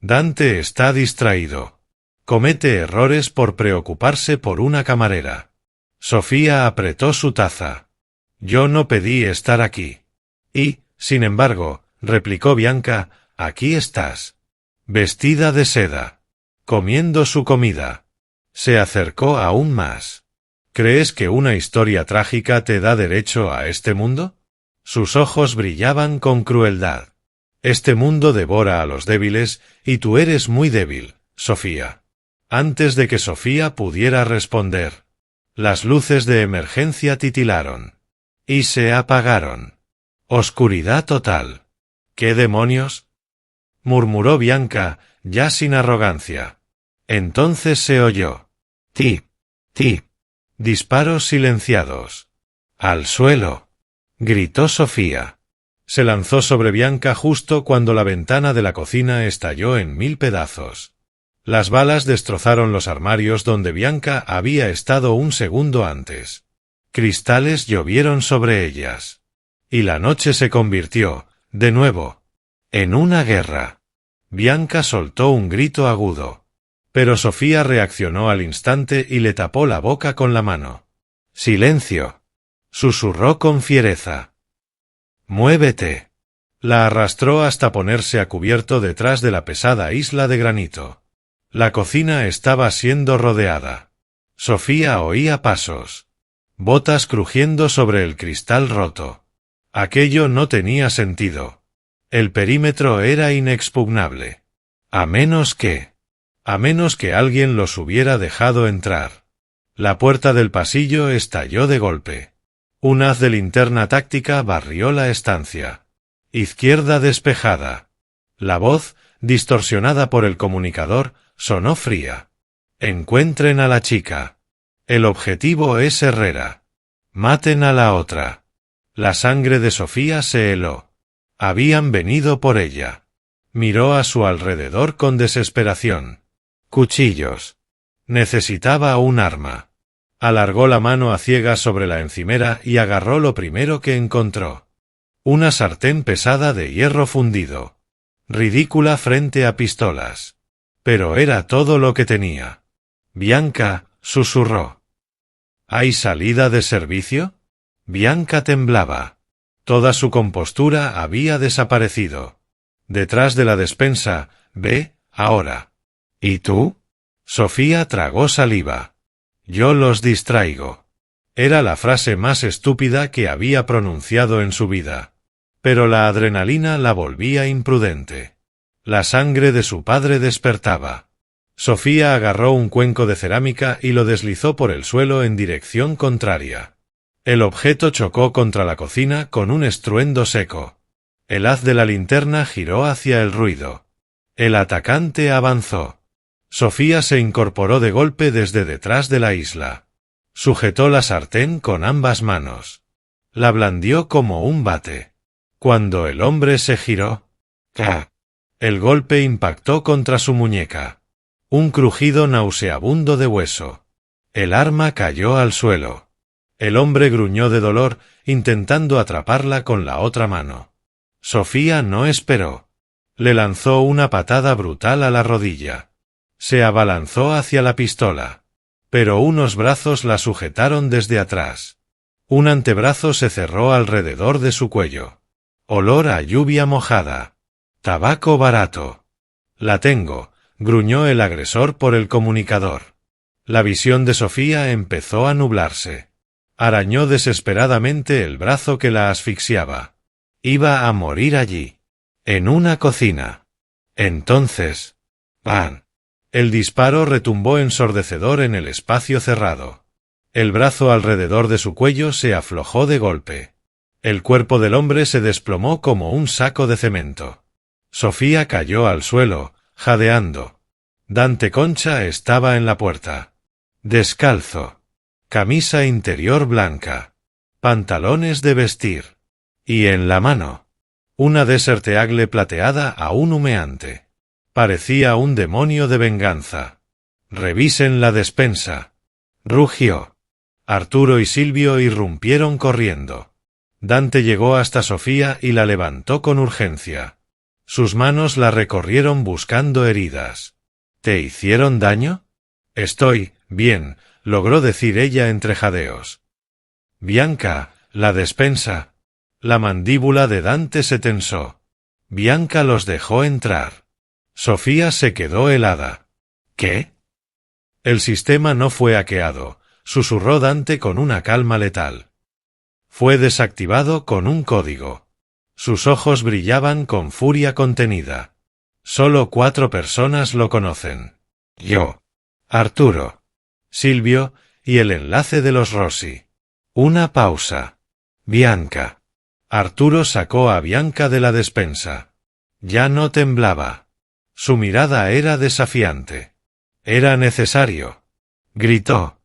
S1: Dante está distraído. Comete errores por preocuparse por una camarera. Sofía apretó su taza. Yo no pedí estar aquí. Y, sin embargo, replicó Bianca, aquí estás. Vestida de seda. Comiendo su comida. Se acercó aún más. ¿Crees que una historia trágica te da derecho a este mundo? Sus ojos brillaban con crueldad. Este mundo devora a los débiles, y tú eres muy débil, Sofía. Antes de que Sofía pudiera responder, las luces de emergencia titilaron. Y se apagaron. Oscuridad total. ¿Qué demonios? Murmuró Bianca, ya sin arrogancia. Entonces se oyó. Tip, tip. Disparos silenciados. Al suelo. Gritó Sofía. Se lanzó sobre Bianca justo cuando la ventana de la cocina estalló en 1000 pedazos. Las balas destrozaron los armarios donde Bianca había estado un segundo antes. Cristales llovieron sobre ellas. Y la noche se convirtió, de nuevo, en una guerra. Bianca soltó un grito agudo. Pero Sofía reaccionó al instante y le tapó la boca con la mano. «Silencio», susurró con fiereza. «Muévete». La arrastró hasta ponerse a cubierto detrás de la pesada isla de granito. La cocina estaba siendo rodeada. Sofía oía pasos. Botas crujiendo sobre el cristal roto. Aquello no tenía sentido. El perímetro era inexpugnable. A menos que alguien los hubiera dejado entrar. La puerta del pasillo estalló de golpe. Un haz de linterna táctica barrió la estancia. Izquierda despejada. La voz, distorsionada por el comunicador, sonó fría. Encuentren a la chica. El objetivo es Herrera. Maten a la otra. La sangre de Sofía se heló. Habían venido por ella. Miró a su alrededor con desesperación. Cuchillos. Necesitaba un arma. Alargó la mano a ciegas sobre la encimera y agarró lo primero que encontró. Una sartén pesada de hierro fundido. Ridícula frente a pistolas. Pero era todo lo que tenía. Bianca, susurró. ¿Hay salida de servicio? Bianca temblaba. Toda su compostura había desaparecido. Detrás de la despensa, ve, ahora. ¿Y tú? Sofía tragó saliva. Yo los distraigo. Era la frase más estúpida que había pronunciado en su vida. Pero la adrenalina la volvía imprudente. La sangre de su padre despertaba. Sofía agarró un cuenco de cerámica y lo deslizó por el suelo en dirección contraria. El objeto chocó contra la cocina con un estruendo seco. El haz de la linterna giró hacia el ruido. El atacante avanzó. Sofía se incorporó de golpe desde detrás de la isla. Sujetó la sartén con ambas manos. La blandió como un bate. Cuando el hombre se giró, ¡ca! El golpe impactó contra su muñeca. Un crujido nauseabundo de hueso. El arma cayó al suelo. El hombre gruñó de dolor, intentando atraparla con la otra mano. Sofía no esperó. Le lanzó una patada brutal a la rodilla. Se abalanzó hacia la pistola. Pero unos brazos la sujetaron desde atrás. Un antebrazo se cerró alrededor de su cuello. Olor a lluvia mojada. Tabaco barato. La tengo, gruñó el agresor por el comunicador. La visión de Sofía empezó a nublarse. Arañó desesperadamente el brazo que la asfixiaba. Iba a morir allí, en una cocina. Entonces, ¡pam! El disparo retumbó ensordecedor en el espacio cerrado. El brazo alrededor de su cuello se aflojó de golpe. El cuerpo del hombre se desplomó como un saco de cemento. Sofía cayó al suelo, jadeando. Dante Concha estaba en la puerta. Descalzo. Camisa interior blanca. Pantalones de vestir. Y en la mano, una Desert Eagle plateada aún humeante. Parecía un demonio de venganza. «Revisen la despensa», rugió. Arturo y Silvio irrumpieron corriendo. Dante llegó hasta Sofía y la levantó con urgencia. Sus manos la recorrieron buscando heridas. «¿Te hicieron daño?» «Estoy bien», logró decir ella entre jadeos. «Bianca, la despensa». La mandíbula de Dante se tensó. Bianca los dejó entrar. Sofía se quedó helada. ¿Qué? El sistema no fue hackeado, susurró Dante con una calma letal. Fue desactivado con un código. Sus ojos brillaban con furia contenida. Solo 4 personas lo conocen. Yo, Arturo, Silvio y el enlace de los Rossi. Una pausa. Bianca. Arturo sacó a Bianca de la despensa. Ya no temblaba. Su mirada era desafiante. «Era necesario», gritó.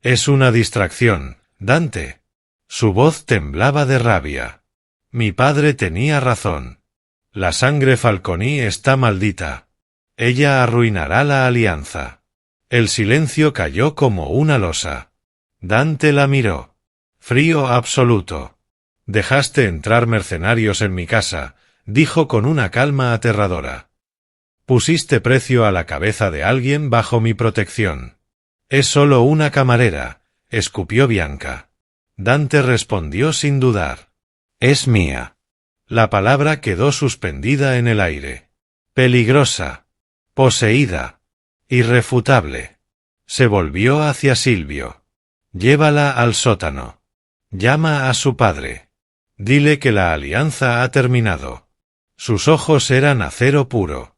S1: «Es una distracción, Dante». Su voz temblaba de rabia. «Mi padre tenía razón. La sangre Falconi está maldita. Ella arruinará la alianza». El silencio cayó como una losa. Dante la miró. Frío absoluto. «Dejaste entrar mercenarios en mi casa», dijo con una calma aterradora. «Pusiste precio a la cabeza de alguien bajo mi protección». «Es solo una camarera», escupió Bianca. Dante respondió sin dudar. «Es mía». La palabra quedó suspendida en el aire. «Peligrosa. Poseída. Irrefutable». Se volvió hacia Silvio. «Llévala al sótano. Llama a su padre. Dile que la alianza ha terminado». Sus ojos eran acero puro.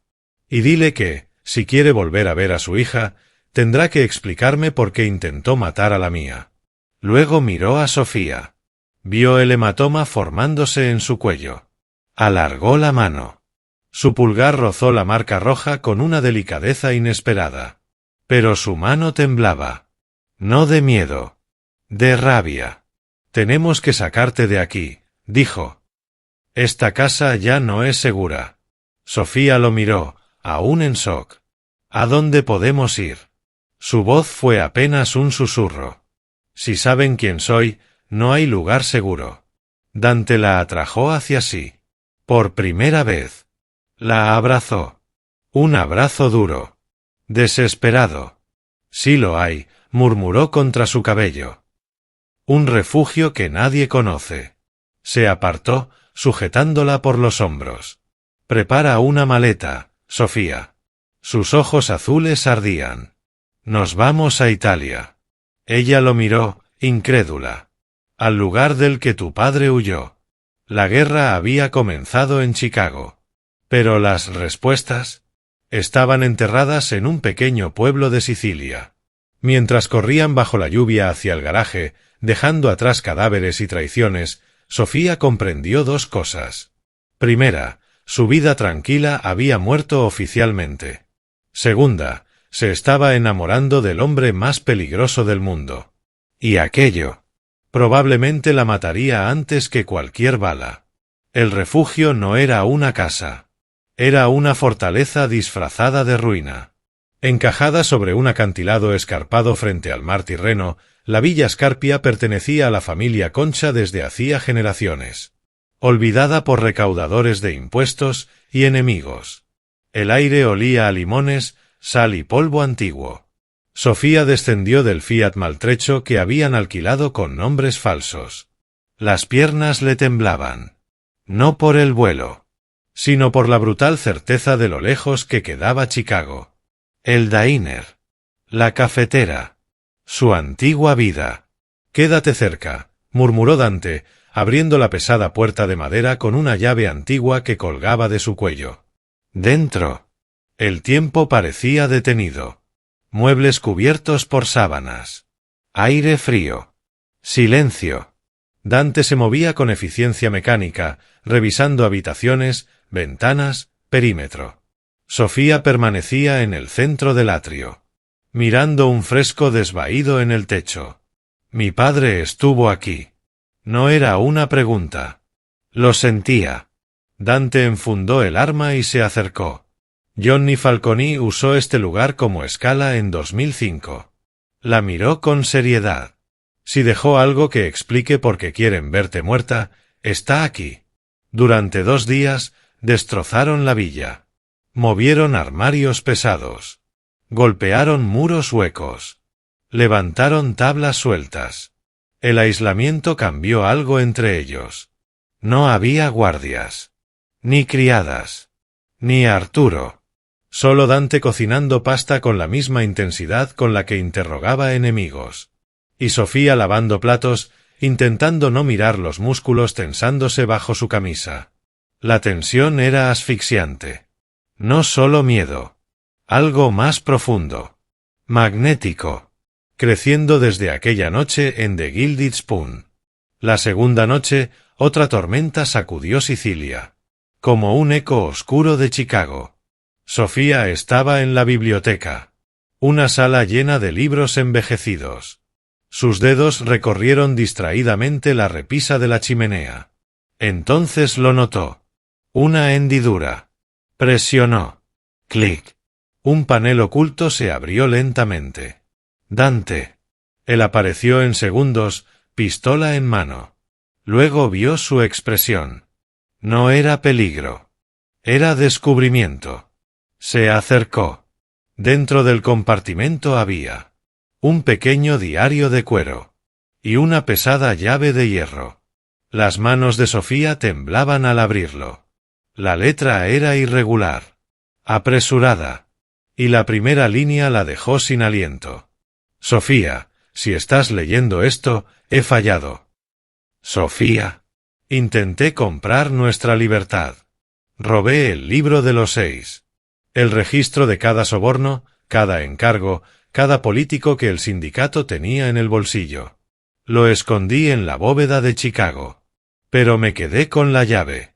S1: «Y dile que, si quiere volver a ver a su hija, tendrá que explicarme por qué intentó matar a la mía». Luego miró a Sofía. Vio el hematoma formándose en su cuello. Alargó la mano. Su pulgar rozó la marca roja con una delicadeza inesperada. Pero su mano temblaba. No de miedo. De rabia. «Tenemos que sacarte de aquí», dijo. «Esta casa ya no es segura». Sofía lo miró, aún en shock. «¿A dónde podemos ir?» Su voz fue apenas un susurro. «Si saben quién soy, no hay lugar seguro». Dante la atrajo hacia sí. Por primera vez. La abrazó. Un abrazo duro. Desesperado. «Sí lo hay», murmuró contra su cabello. «Un refugio que nadie conoce». Se apartó, sujetándola por los hombros. «Prepara una maleta, Sofía». Sus ojos azules ardían. «Nos vamos a Italia». Ella lo miró, incrédula. «Al lugar del que tu padre huyó». La guerra había comenzado en Chicago. Pero las respuestas estaban enterradas en un pequeño pueblo de Sicilia. Mientras corrían bajo la lluvia hacia el garaje, dejando atrás cadáveres y traiciones, Sofía comprendió 2 cosas. Primera, su vida tranquila había muerto oficialmente. Segunda, se estaba enamorando del hombre más peligroso del mundo. Y aquello probablemente la mataría antes que cualquier bala. El refugio no era una casa. Era una fortaleza disfrazada de ruina. Encajada sobre un acantilado escarpado frente al mar Tirreno, la Villa Escarpia pertenecía a la familia Concha desde hacía generaciones. Olvidada por recaudadores de impuestos y enemigos. El aire olía a limones, sal y polvo antiguo. Sofía descendió del Fiat maltrecho que habían alquilado con nombres falsos. Las piernas le temblaban. No por el vuelo, sino por la brutal certeza de lo lejos que quedaba Chicago. El diner. La cafetera. Su antigua vida. Quédate cerca, murmuró Dante, abriendo la pesada puerta de madera con una llave antigua que colgaba de su cuello. Dentro. El tiempo parecía detenido. Muebles cubiertos por sábanas. Aire frío. Silencio. Dante se movía con eficiencia mecánica, revisando habitaciones, ventanas, perímetro. Sofía permanecía en el centro del atrio, mirando un fresco desvaído en el techo. Mi padre estuvo aquí. No era una pregunta. Lo sentía. Dante enfundó el arma y se acercó. Johnny Falconi usó este lugar como escala en 2005. La miró con seriedad. Si dejó algo que explique por qué quieren verte muerta, está aquí. Durante 2 días, destrozaron la villa. Movieron armarios pesados. Golpearon muros huecos. Levantaron tablas sueltas. El aislamiento cambió algo entre ellos. No había guardias. Ni criadas. Ni Arturo. Solo Dante cocinando pasta con la misma intensidad con la que interrogaba enemigos. Y Sofía lavando platos, intentando no mirar los músculos tensándose bajo su camisa. La tensión era asfixiante. No solo miedo. Algo más profundo. Magnético. Creciendo desde aquella noche en The Gilded Spoon. La segunda noche, otra tormenta sacudió Sicilia. Como un eco oscuro de Chicago. Sofía estaba en la biblioteca. Una sala llena de libros envejecidos. Sus dedos recorrieron distraídamente la repisa de la chimenea. Entonces lo notó. Una hendidura. Presionó. Clic. Un panel oculto se abrió lentamente. Dante. Él apareció en segundos, pistola en mano. Luego vio su expresión. No era peligro. Era descubrimiento. Se acercó. Dentro del compartimento había un pequeño diario de cuero y una pesada llave de hierro. Las manos de Sofía temblaban al abrirlo. La letra era irregular, apresurada, y la primera línea la dejó sin aliento. Sofía, si estás leyendo esto, he fallado. Sofía. Intenté comprar nuestra libertad. Robé el libro de los 6. El registro de cada soborno, cada encargo, cada político que el sindicato tenía en el bolsillo. Lo escondí en la bóveda de Chicago. Pero me quedé con la llave.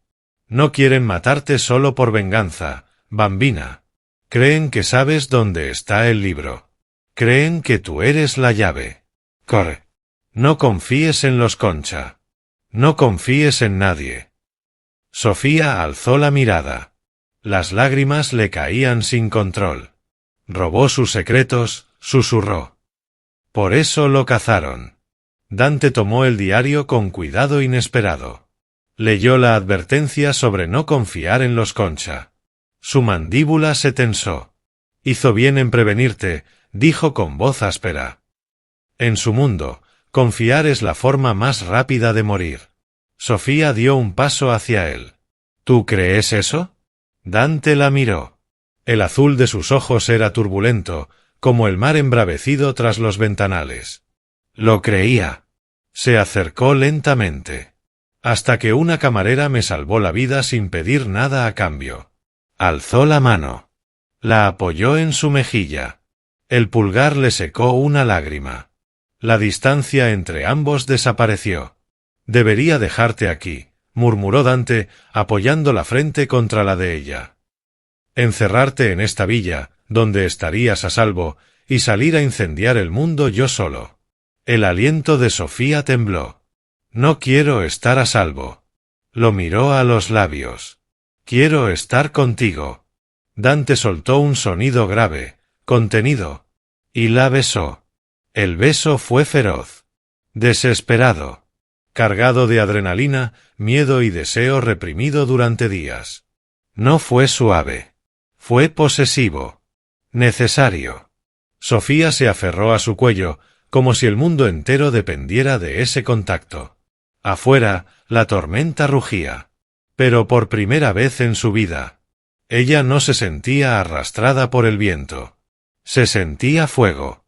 S1: No quieren matarte solo por venganza, bambina. Creen que sabes dónde está el libro. Creen que tú eres la llave. Corre. No confíes en los Concha. No confíes en nadie. Sofía alzó la mirada. Las lágrimas le caían sin control. Robó sus secretos, susurró. Por eso lo cazaron. Dante tomó el diario con cuidado inesperado. Leyó la advertencia sobre no confiar en los Concha. Su mandíbula se tensó. Hizo bien en prevenirte, dijo con voz áspera. En su mundo, confiar es la forma más rápida de morir. Sofía dio un paso hacia él. ¿Tú crees eso? Dante la miró. El azul de sus ojos era turbulento, como el mar embravecido tras los ventanales. Lo creía. Se acercó lentamente. Hasta que una camarera me salvó la vida sin pedir nada a cambio. Alzó la mano. La apoyó en su mejilla. El pulgar le secó una lágrima. La distancia entre ambos desapareció. Debería dejarte aquí, murmuró Dante, apoyando la frente contra la de ella. Encerrarte en esta villa, donde estarías a salvo, y salir a incendiar el mundo yo solo. El aliento de Sofía tembló. No quiero estar a salvo. Lo miró a los labios. Quiero estar contigo. Dante soltó un sonido grave, contenido, y la besó. El beso fue feroz. Desesperado. Cargado de adrenalina, miedo y deseo reprimido durante días. No fue suave. Fue posesivo. Necesario. Sofía se aferró a su cuello, como si el mundo entero dependiera de ese contacto. Afuera, la tormenta rugía. Pero por primera vez en su vida, ella no se sentía arrastrada por el viento. Se sentía fuego.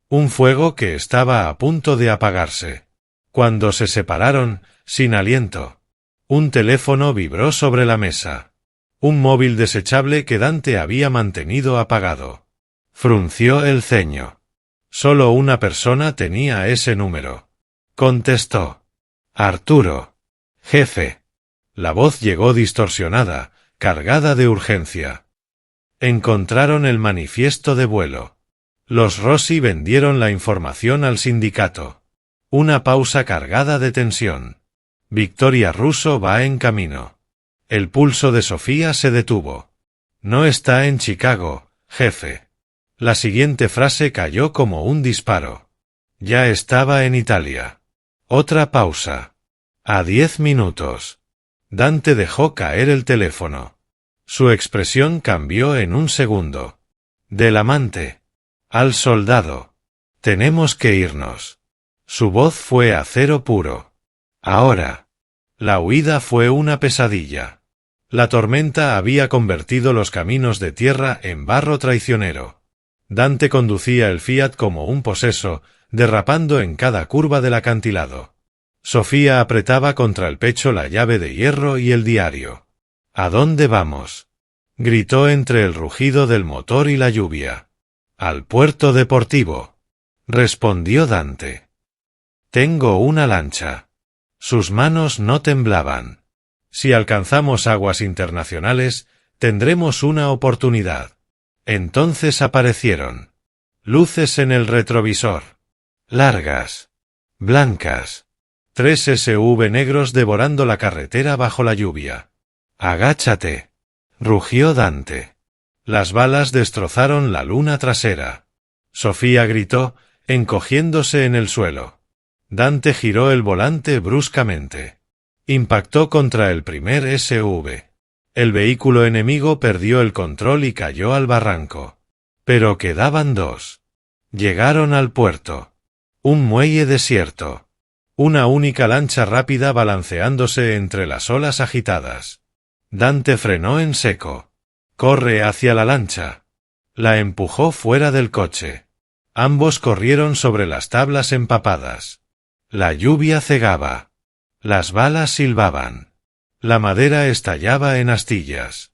S1: Un fuego que estaba a punto de apagarse. Cuando se separaron, sin aliento, un teléfono vibró sobre la mesa. Un móvil desechable que Dante había mantenido apagado. Frunció el ceño. Solo una persona tenía ese número. Contestó. Arturo. Jefe. La voz llegó distorsionada, cargada de urgencia. Encontraron el manifiesto de vuelo. Los Rossi vendieron la información al sindicato. Una pausa cargada de tensión. Victoria Russo va en camino. El pulso de Sofía se detuvo. No está en Chicago, jefe. La siguiente frase cayó como un disparo. Ya estaba en Italia. Otra pausa. A 10 minutos. Dante dejó caer el teléfono. Su expresión cambió en un segundo. Del amante al soldado. Tenemos que irnos. Su voz fue acero puro. Ahora. La huida fue una pesadilla. La tormenta había convertido los caminos de tierra en barro traicionero. Dante conducía el Fiat como un poseso, derrapando en cada curva del acantilado. Sofía apretaba contra el pecho la llave de hierro y el diario. ¿A dónde vamos?, gritó entre el rugido del motor y la lluvia. Al puerto deportivo, respondió Dante. Tengo una lancha. Sus manos no temblaban. Si alcanzamos aguas internacionales, tendremos una oportunidad. Entonces aparecieron luces en el retrovisor. Largas. Blancas. 3 SUV negros devorando la carretera bajo la lluvia. Agáchate, rugió Dante. Las balas destrozaron la luna trasera. Sofía gritó, encogiéndose en el suelo. Dante giró el volante bruscamente. Impactó contra el primer SUV. El vehículo enemigo perdió el control y cayó al barranco. Pero quedaban 2. Llegaron al puerto. Un muelle desierto. Una única lancha rápida balanceándose entre las olas agitadas. Dante frenó en seco. Corre hacia la lancha. La empujó fuera del coche. Ambos corrieron sobre las tablas empapadas. La lluvia cegaba. Las balas silbaban. La madera estallaba en astillas.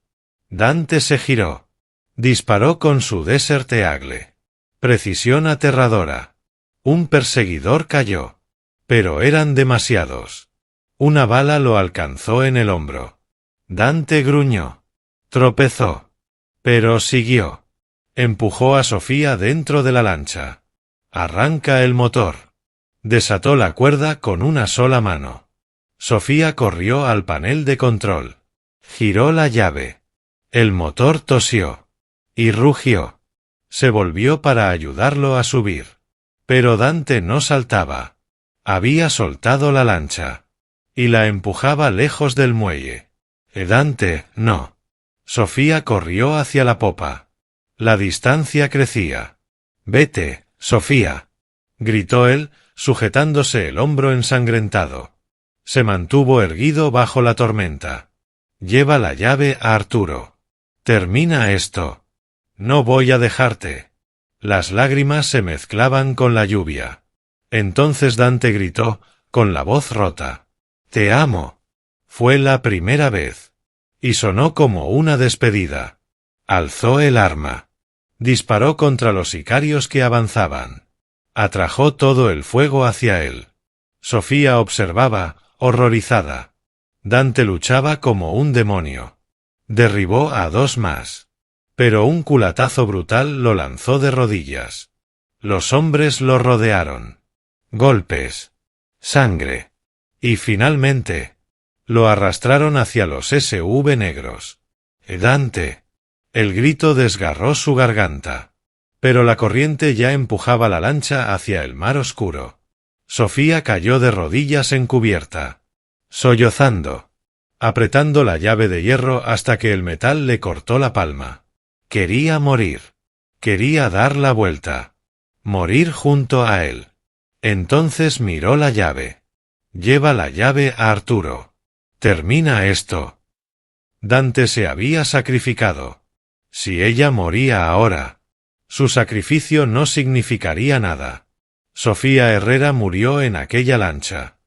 S1: Dante se giró. Disparó con su Desert Eagle. Precisión aterradora. Un perseguidor cayó. Pero eran demasiados. Una bala lo alcanzó en el hombro. Dante gruñó. Tropezó. Pero siguió. Empujó a Sofía dentro de la lancha. Arranca el motor. Desató la cuerda con una sola mano. Sofía corrió al panel de control. Giró la llave. El motor tosió. Y rugió. Se volvió para ayudarlo a subir. Pero Dante no saltaba. Había soltado la lancha. Y la empujaba lejos del muelle. Dante, no. Sofía corrió hacia la popa. La distancia crecía. Vete, Sofía, gritó él, sujetándose el hombro ensangrentado. Se mantuvo erguido bajo la tormenta. Lleva la llave a Arturo. Termina esto. No voy a dejarte. Las lágrimas se mezclaban con la lluvia. Entonces Dante gritó, con la voz rota. Te amo. Fue la primera vez. Y sonó como una despedida. Alzó el arma. Disparó contra los sicarios que avanzaban. Atrajo todo el fuego hacia él. Sofía observaba, horrorizada. Dante luchaba como un demonio. Derribó a 2 más. Pero un culatazo brutal lo lanzó de rodillas. Los hombres lo rodearon. Golpes. Sangre. Y finalmente, lo arrastraron hacia los SUV negros. Dante. El grito desgarró su garganta. Pero la corriente ya empujaba la lancha hacia el mar oscuro. Sofía cayó de rodillas en cubierta. Sollozando. Apretando la llave de hierro hasta que el metal le cortó la palma. Quería morir. Quería dar la vuelta. Morir junto a él. Entonces miró la llave. Lleva la llave a Arturo. Termina esto. Dante se había sacrificado. Si ella moría ahora, Su sacrificio no significaría nada. Sofía Herrera murió en aquella lancha.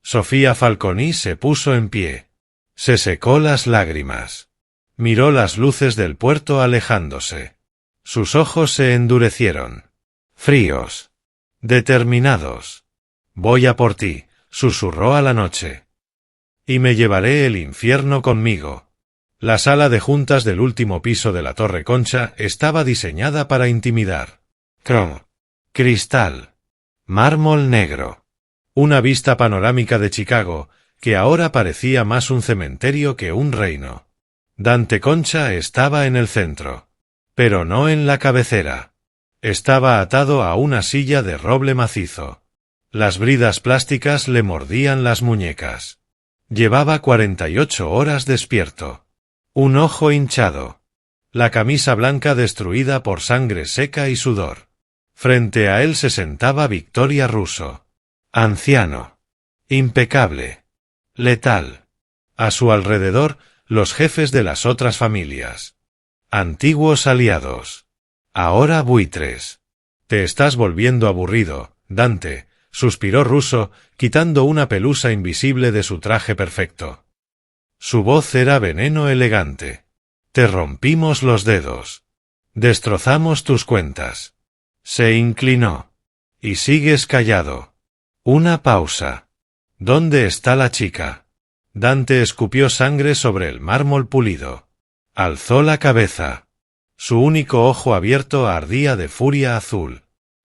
S1: Sofía Falconi se puso en pie. Se secó las lágrimas. Miró las luces del puerto alejándose. Sus ojos se endurecieron. Fríos. Determinados. Voy a por ti, susurró a la noche. Y me llevaré el infierno conmigo. La sala de juntas del último piso de la Torre Concha estaba diseñada para intimidar. Cristal. Mármol negro. Una vista panorámica de Chicago, que ahora parecía más un cementerio que un reino. Dante Concha estaba en el centro. Pero no en la cabecera. Estaba atado a una silla de roble macizo. Las bridas plásticas le mordían las muñecas. Llevaba 48 horas despierto. Un ojo hinchado. La camisa blanca destruida por sangre seca y sudor. Frente a él se sentaba Victoria Russo. Anciano. Impecable. Letal. A su alrededor, los jefes de las otras familias. Antiguos aliados. Ahora buitres. Te estás volviendo aburrido, Dante, suspiró Russo, quitando una pelusa invisible de su traje perfecto. Su voz era veneno elegante. Te rompimos los dedos. Destrozamos tus cuentas. Se inclinó. Y sigues callado. Una pausa. ¿Dónde está la chica? Dante escupió sangre sobre el mármol pulido. Alzó la cabeza. Su único ojo abierto ardía de furia azul.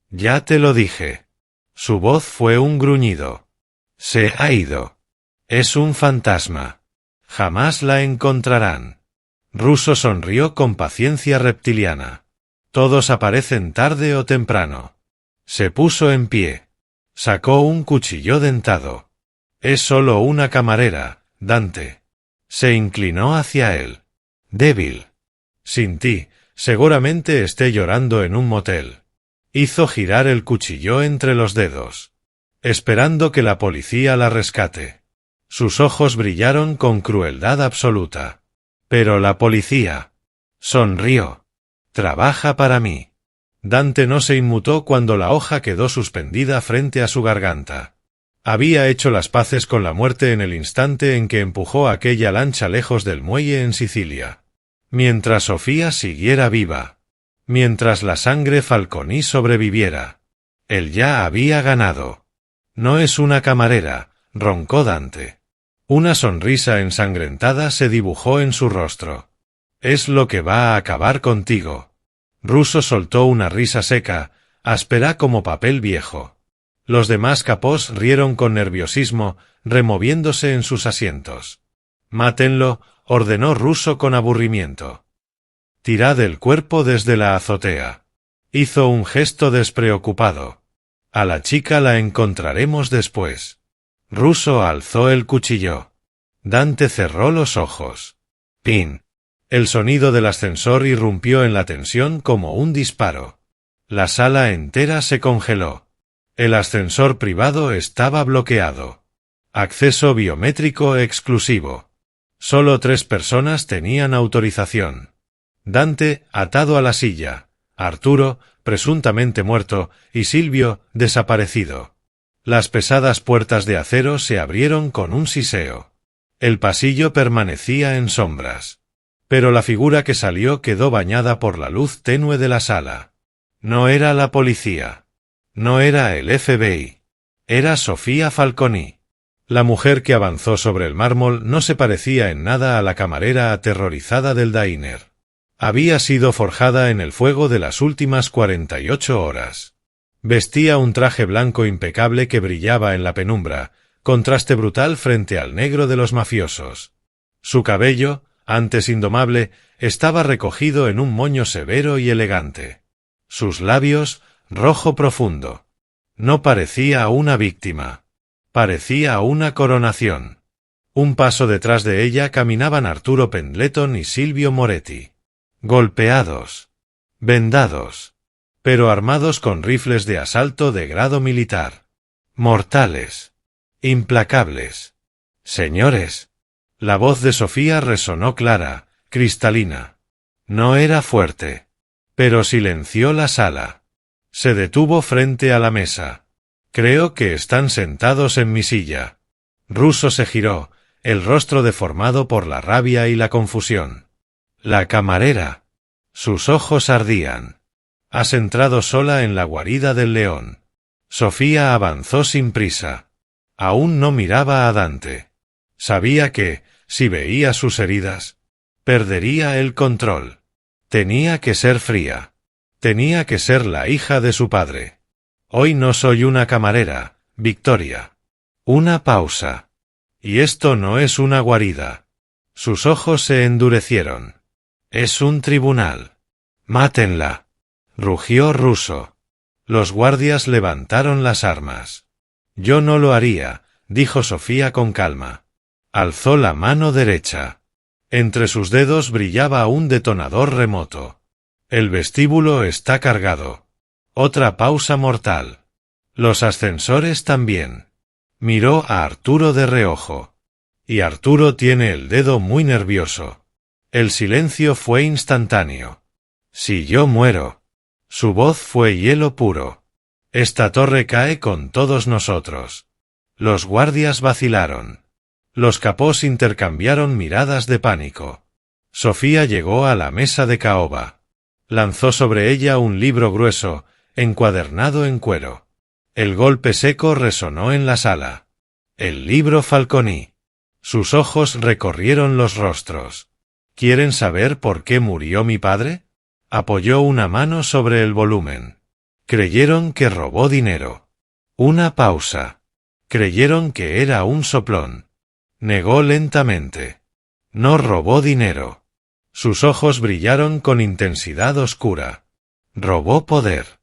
S1: Ya te lo dije. Su voz fue un gruñido. Se ha ido. Es un fantasma. Jamás la encontrarán. Russo sonrió con paciencia reptiliana. Todos aparecen tarde o temprano. Se puso en pie. Sacó un cuchillo dentado. Es solo una camarera, Dante. Se inclinó hacia él. Débil. Sin ti, seguramente esté llorando en un motel. Hizo girar el cuchillo entre los dedos. Esperando que la policía la rescate. Sus ojos brillaron con crueldad absoluta. Pero la policía. Sonrió. Trabaja para mí. Dante no se inmutó cuando la hoja quedó suspendida frente a su garganta. Había hecho las paces con la muerte en el instante en que empujó aquella lancha lejos del muelle en Sicilia. Mientras Sofía siguiera viva. Mientras la sangre Falconi sobreviviera. Él ya había ganado. No es una camarera, roncó Dante. Una sonrisa ensangrentada se dibujó en su rostro. Es lo que va a acabar contigo. Russo soltó una risa seca, áspera como papel viejo. Los demás capós rieron con nerviosismo, removiéndose en sus asientos. Mátenlo, ordenó Russo con aburrimiento. Tirad el cuerpo desde la azotea. Hizo un gesto despreocupado. A la chica la encontraremos después. Russo alzó el cuchillo. Dante cerró los ojos. Pin. El sonido del ascensor irrumpió en la tensión como un disparo. La sala entera se congeló. El ascensor privado estaba bloqueado. Acceso biométrico exclusivo. Solo 3 personas tenían autorización. Dante, atado a la silla, Arturo, presuntamente muerto, y Silvio, desaparecido. Las pesadas puertas de acero se abrieron con un siseo. El pasillo permanecía en sombras. Pero la figura que salió quedó bañada por la luz tenue de la sala. No era la policía. No era el FBI. Era Sofía Falconi. La mujer que avanzó sobre el mármol no se parecía en nada a la camarera aterrorizada del diner. Había sido forjada en el fuego de las últimas 48 horas. Vestía un traje blanco impecable que brillaba en la penumbra, contraste brutal frente al negro de los mafiosos. Su cabello, antes indomable, estaba recogido en un moño severo y elegante. Sus labios, rojo profundo. No parecía una víctima. Parecía una coronación. Un paso detrás de ella caminaban Arturo Pendleton y Silvio Moretti. Golpeados. Vendados. Pero armados con rifles de asalto de grado militar. Mortales. Implacables. Señores. La voz de Sofía resonó clara, cristalina. No era fuerte. Pero silenció la sala. Se detuvo frente a la mesa. Creo que están sentados en mi silla. Russo se giró, el rostro deformado por la rabia y la confusión. La camarera. Sus ojos ardían. Has entrado sola en la guarida del león. Sofía avanzó sin prisa. Aún no miraba a Dante. Sabía que, si veía sus heridas, perdería el control. Tenía que ser fría. Tenía que ser la hija de su padre. Hoy no soy una camarera, Victoria. Una pausa. Y esto no es una guarida. Sus ojos se endurecieron. Es un tribunal. Mátenla. Rugió Russo. Los guardias levantaron las armas. Yo no lo haría, dijo Sofía con calma. Alzó la mano derecha. Entre sus dedos brillaba un detonador remoto. El vestíbulo está cargado. Otra pausa mortal. Los ascensores también. Miró a Arturo de reojo. Y Arturo tiene el dedo muy nervioso. El silencio fue instantáneo. Si yo muero. Su voz fue hielo puro. Esta torre cae con todos nosotros. Los guardias vacilaron. Los capós intercambiaron miradas de pánico. Sofía llegó a la mesa de caoba. Lanzó sobre ella un libro grueso, encuadernado en cuero. El golpe seco resonó en la sala. El libro Falconi. Sus ojos recorrieron los rostros. ¿Quieren saber por qué murió mi padre? Apoyó una mano sobre el volumen. Creyeron que robó dinero. Una pausa. Creyeron que era un soplón. Negó lentamente. No robó dinero. Sus ojos brillaron con intensidad oscura. Robó poder.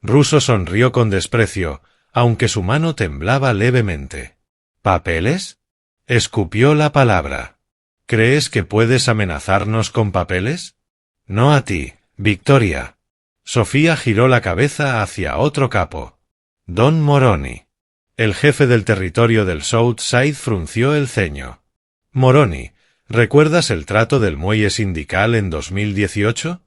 S1: Russo sonrió con desprecio, aunque su mano temblaba levemente. ¿Papeles? Escupió la palabra. ¿Crees que puedes amenazarnos con papeles? No a ti, Victoria. Sofía giró la cabeza hacia otro capo. Don Moroni. El jefe del territorio del South Side frunció el ceño. Moroni, ¿recuerdas el trato del muelle sindical en 2018?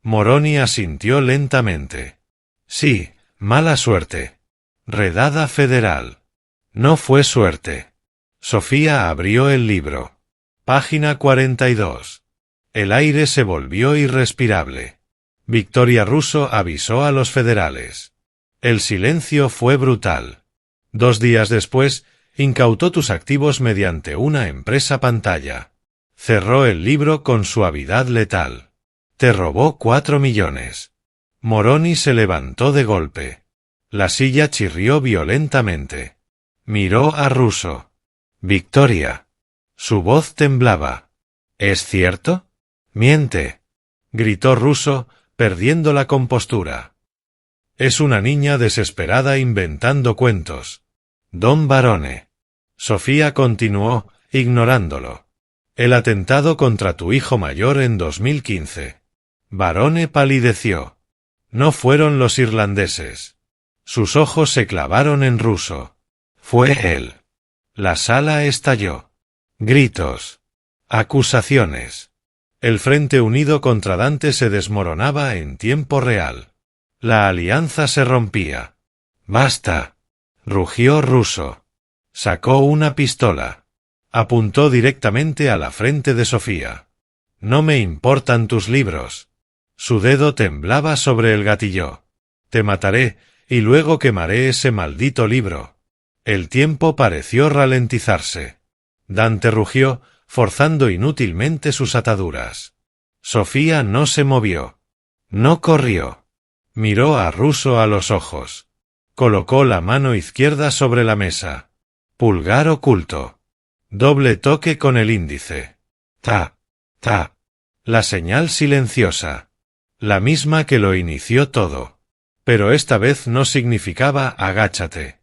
S1: Moroni asintió lentamente. Sí, mala suerte. Redada federal. No fue suerte. Sofía abrió el libro. Página 42. El aire se volvió irrespirable. Victoria Russo avisó a los federales. El silencio fue brutal. 2 días después, incautó tus activos mediante una empresa pantalla. Cerró el libro con suavidad letal. Te robó 4 millones. Moroni se levantó de golpe. La silla chirrió violentamente. Miró a Russo. Victoria. Su voz temblaba. ¿Es cierto? Miente. Gritó Russo, perdiendo la compostura. Es una niña desesperada inventando cuentos. Don Barone. Sofía continuó, ignorándolo. El atentado contra tu hijo mayor en 2015. Barone palideció. No fueron los irlandeses. Sus ojos se clavaron en Russo. Fue él. La sala estalló. Gritos. Acusaciones. El frente unido contra Dante se desmoronaba en tiempo real. La alianza se rompía. ¡Basta! Rugió Russo. Sacó una pistola. Apuntó directamente a la frente de Sofía. No me importan tus libros. Su dedo temblaba sobre el gatillo. Te mataré, y luego quemaré ese maldito libro. El tiempo pareció ralentizarse. Dante rugió, forzando inútilmente sus ataduras. Sofía no se movió. No corrió. Miró a Russo a los ojos. Colocó la mano izquierda sobre la mesa. Pulgar oculto. Doble toque con el índice. Ta. Ta. La señal silenciosa. La misma que lo inició todo. Pero esta vez no significaba agáchate.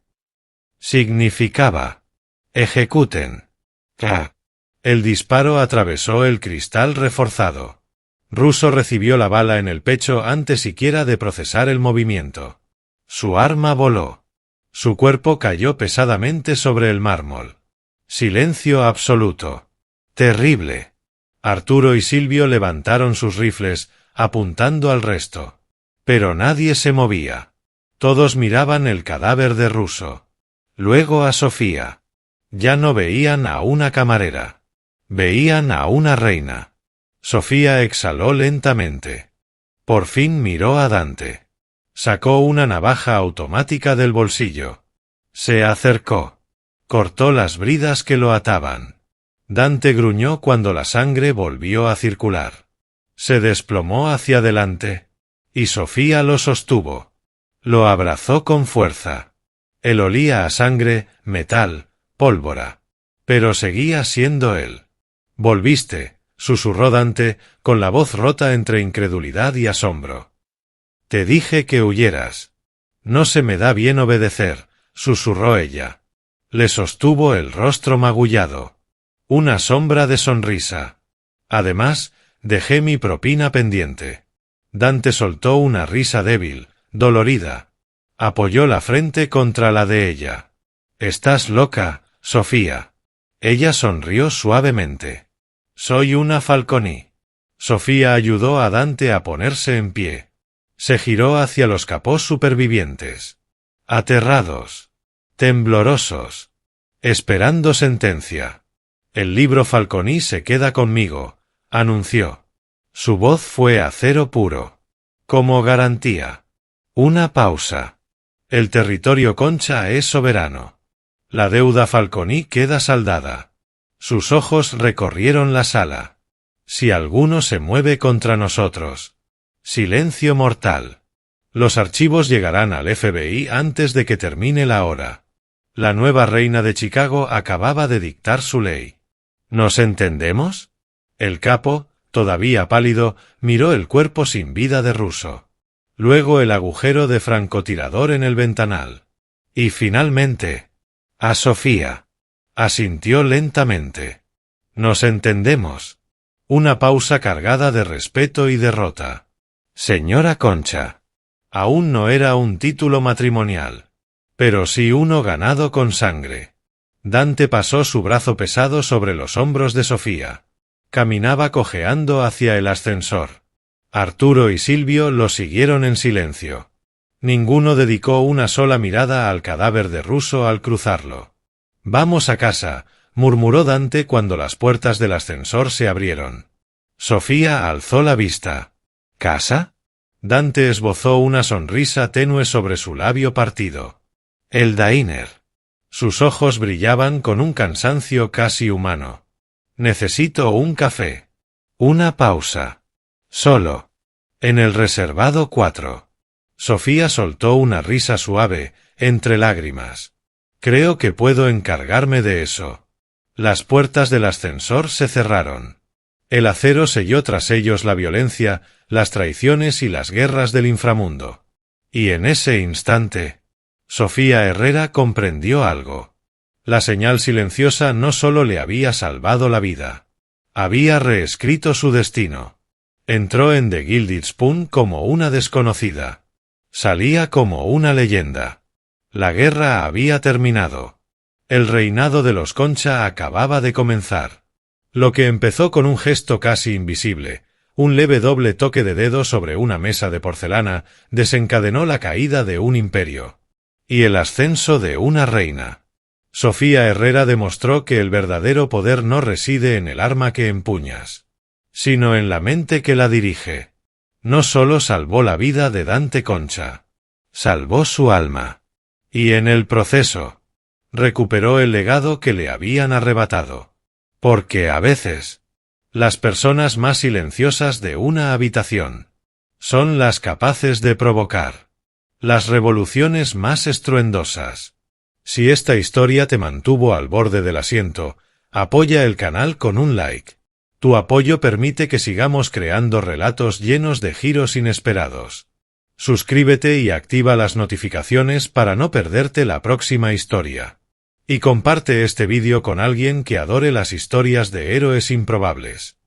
S1: Significaba. Ejecuten. Ta. El disparo atravesó el cristal reforzado. Russo recibió la bala en el pecho antes siquiera de procesar el movimiento. Su arma voló. Su cuerpo cayó pesadamente sobre el mármol. Silencio absoluto. Terrible. Arturo y Silvio levantaron sus rifles, apuntando al resto. Pero nadie se movía. Todos miraban el cadáver de Russo. Luego a Sofía. Ya no veían a una camarera. Veían a una reina. Sofía exhaló lentamente. Por fin miró a Dante. Sacó una navaja automática del bolsillo. Se acercó. Cortó las bridas que lo ataban. Dante gruñó cuando la sangre volvió a circular. Se desplomó hacia adelante. Y Sofía lo sostuvo. Lo abrazó con fuerza. Él olía a sangre, metal, pólvora. Pero seguía siendo él. «Volviste», susurró Dante, con la voz rota entre incredulidad y asombro. «Te dije que huyeras». «No se me da bien obedecer», susurró ella. Le sostuvo el rostro magullado. Una sombra de sonrisa. «Además, dejé mi propina pendiente». Dante soltó una risa débil, dolorida. Apoyó la frente contra la de ella. «Estás loca, Sofía». Ella sonrió suavemente. «Soy una Falconi». Sofía ayudó a Dante a ponerse en pie. Se giró hacia los capós supervivientes. Aterrados. Temblorosos. Esperando sentencia. «El libro Falconi se queda conmigo», anunció. Su voz fue acero puro. Como garantía. Una pausa. «El territorio Concha es soberano. La deuda Falconi queda saldada». Sus ojos recorrieron la sala. «Si alguno se mueve contra nosotros». Silencio mortal. «Los archivos llegarán al FBI antes de que termine la hora». La nueva reina de Chicago acababa de dictar su ley. «¿Nos entendemos?» El capo, todavía pálido, miró el cuerpo sin vida de Russo. Luego el agujero de francotirador en el ventanal. Y finalmente, a Sofía. Asintió lentamente. «Nos entendemos». Una pausa cargada de respeto y derrota. «Señora Concha». Aún no era un título matrimonial. Pero sí uno ganado con sangre. Dante pasó su brazo pesado sobre los hombros de Sofía. Caminaba cojeando hacia el ascensor. Arturo y Silvio lo siguieron en silencio. Ninguno dedicó una sola mirada al cadáver de Russo al cruzarlo. «Vamos a casa», murmuró Dante cuando las puertas del ascensor se abrieron. Sofía alzó la vista. «¿Casa?» Dante esbozó una sonrisa tenue sobre su labio partido. «El diner». Sus ojos brillaban con un cansancio casi humano. «Necesito un café». Una pausa. «Solo. En el reservado 4». Sofía soltó una risa suave, entre lágrimas. «Creo que puedo encargarme de eso». Las puertas del ascensor se cerraron. El acero selló tras ellos la violencia, las traiciones y las guerras del inframundo. Y en ese instante, Sofía Herrera comprendió algo. La señal silenciosa no solo le había salvado la vida. Había reescrito su destino. Entró en The Gilded Spoon como una desconocida. Salía como una leyenda. La guerra había terminado. El reinado de los Concha acababa de comenzar. Lo que empezó con un gesto casi invisible, un leve doble toque de dedo sobre una mesa de porcelana, desencadenó la caída de un imperio. Y el ascenso de una reina. Sofía Herrera demostró que el verdadero poder no reside en el arma que empuñas, sino en la mente que la dirige. No solo salvó la vida de Dante Concha, salvó su alma. Y en el proceso, recuperó el legado que le habían arrebatado. Porque a veces, las personas más silenciosas de una habitación son las capaces de provocar las revoluciones más estruendosas. Si esta historia te mantuvo al borde del asiento, apoya el canal con un like. Tu apoyo permite que sigamos creando relatos llenos de giros inesperados. Suscríbete y activa las notificaciones para no perderte la próxima historia. Y comparte este vídeo con alguien que adore las historias de héroes improbables.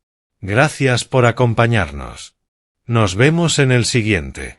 S1: Gracias por acompañarnos. Nos vemos en el siguiente.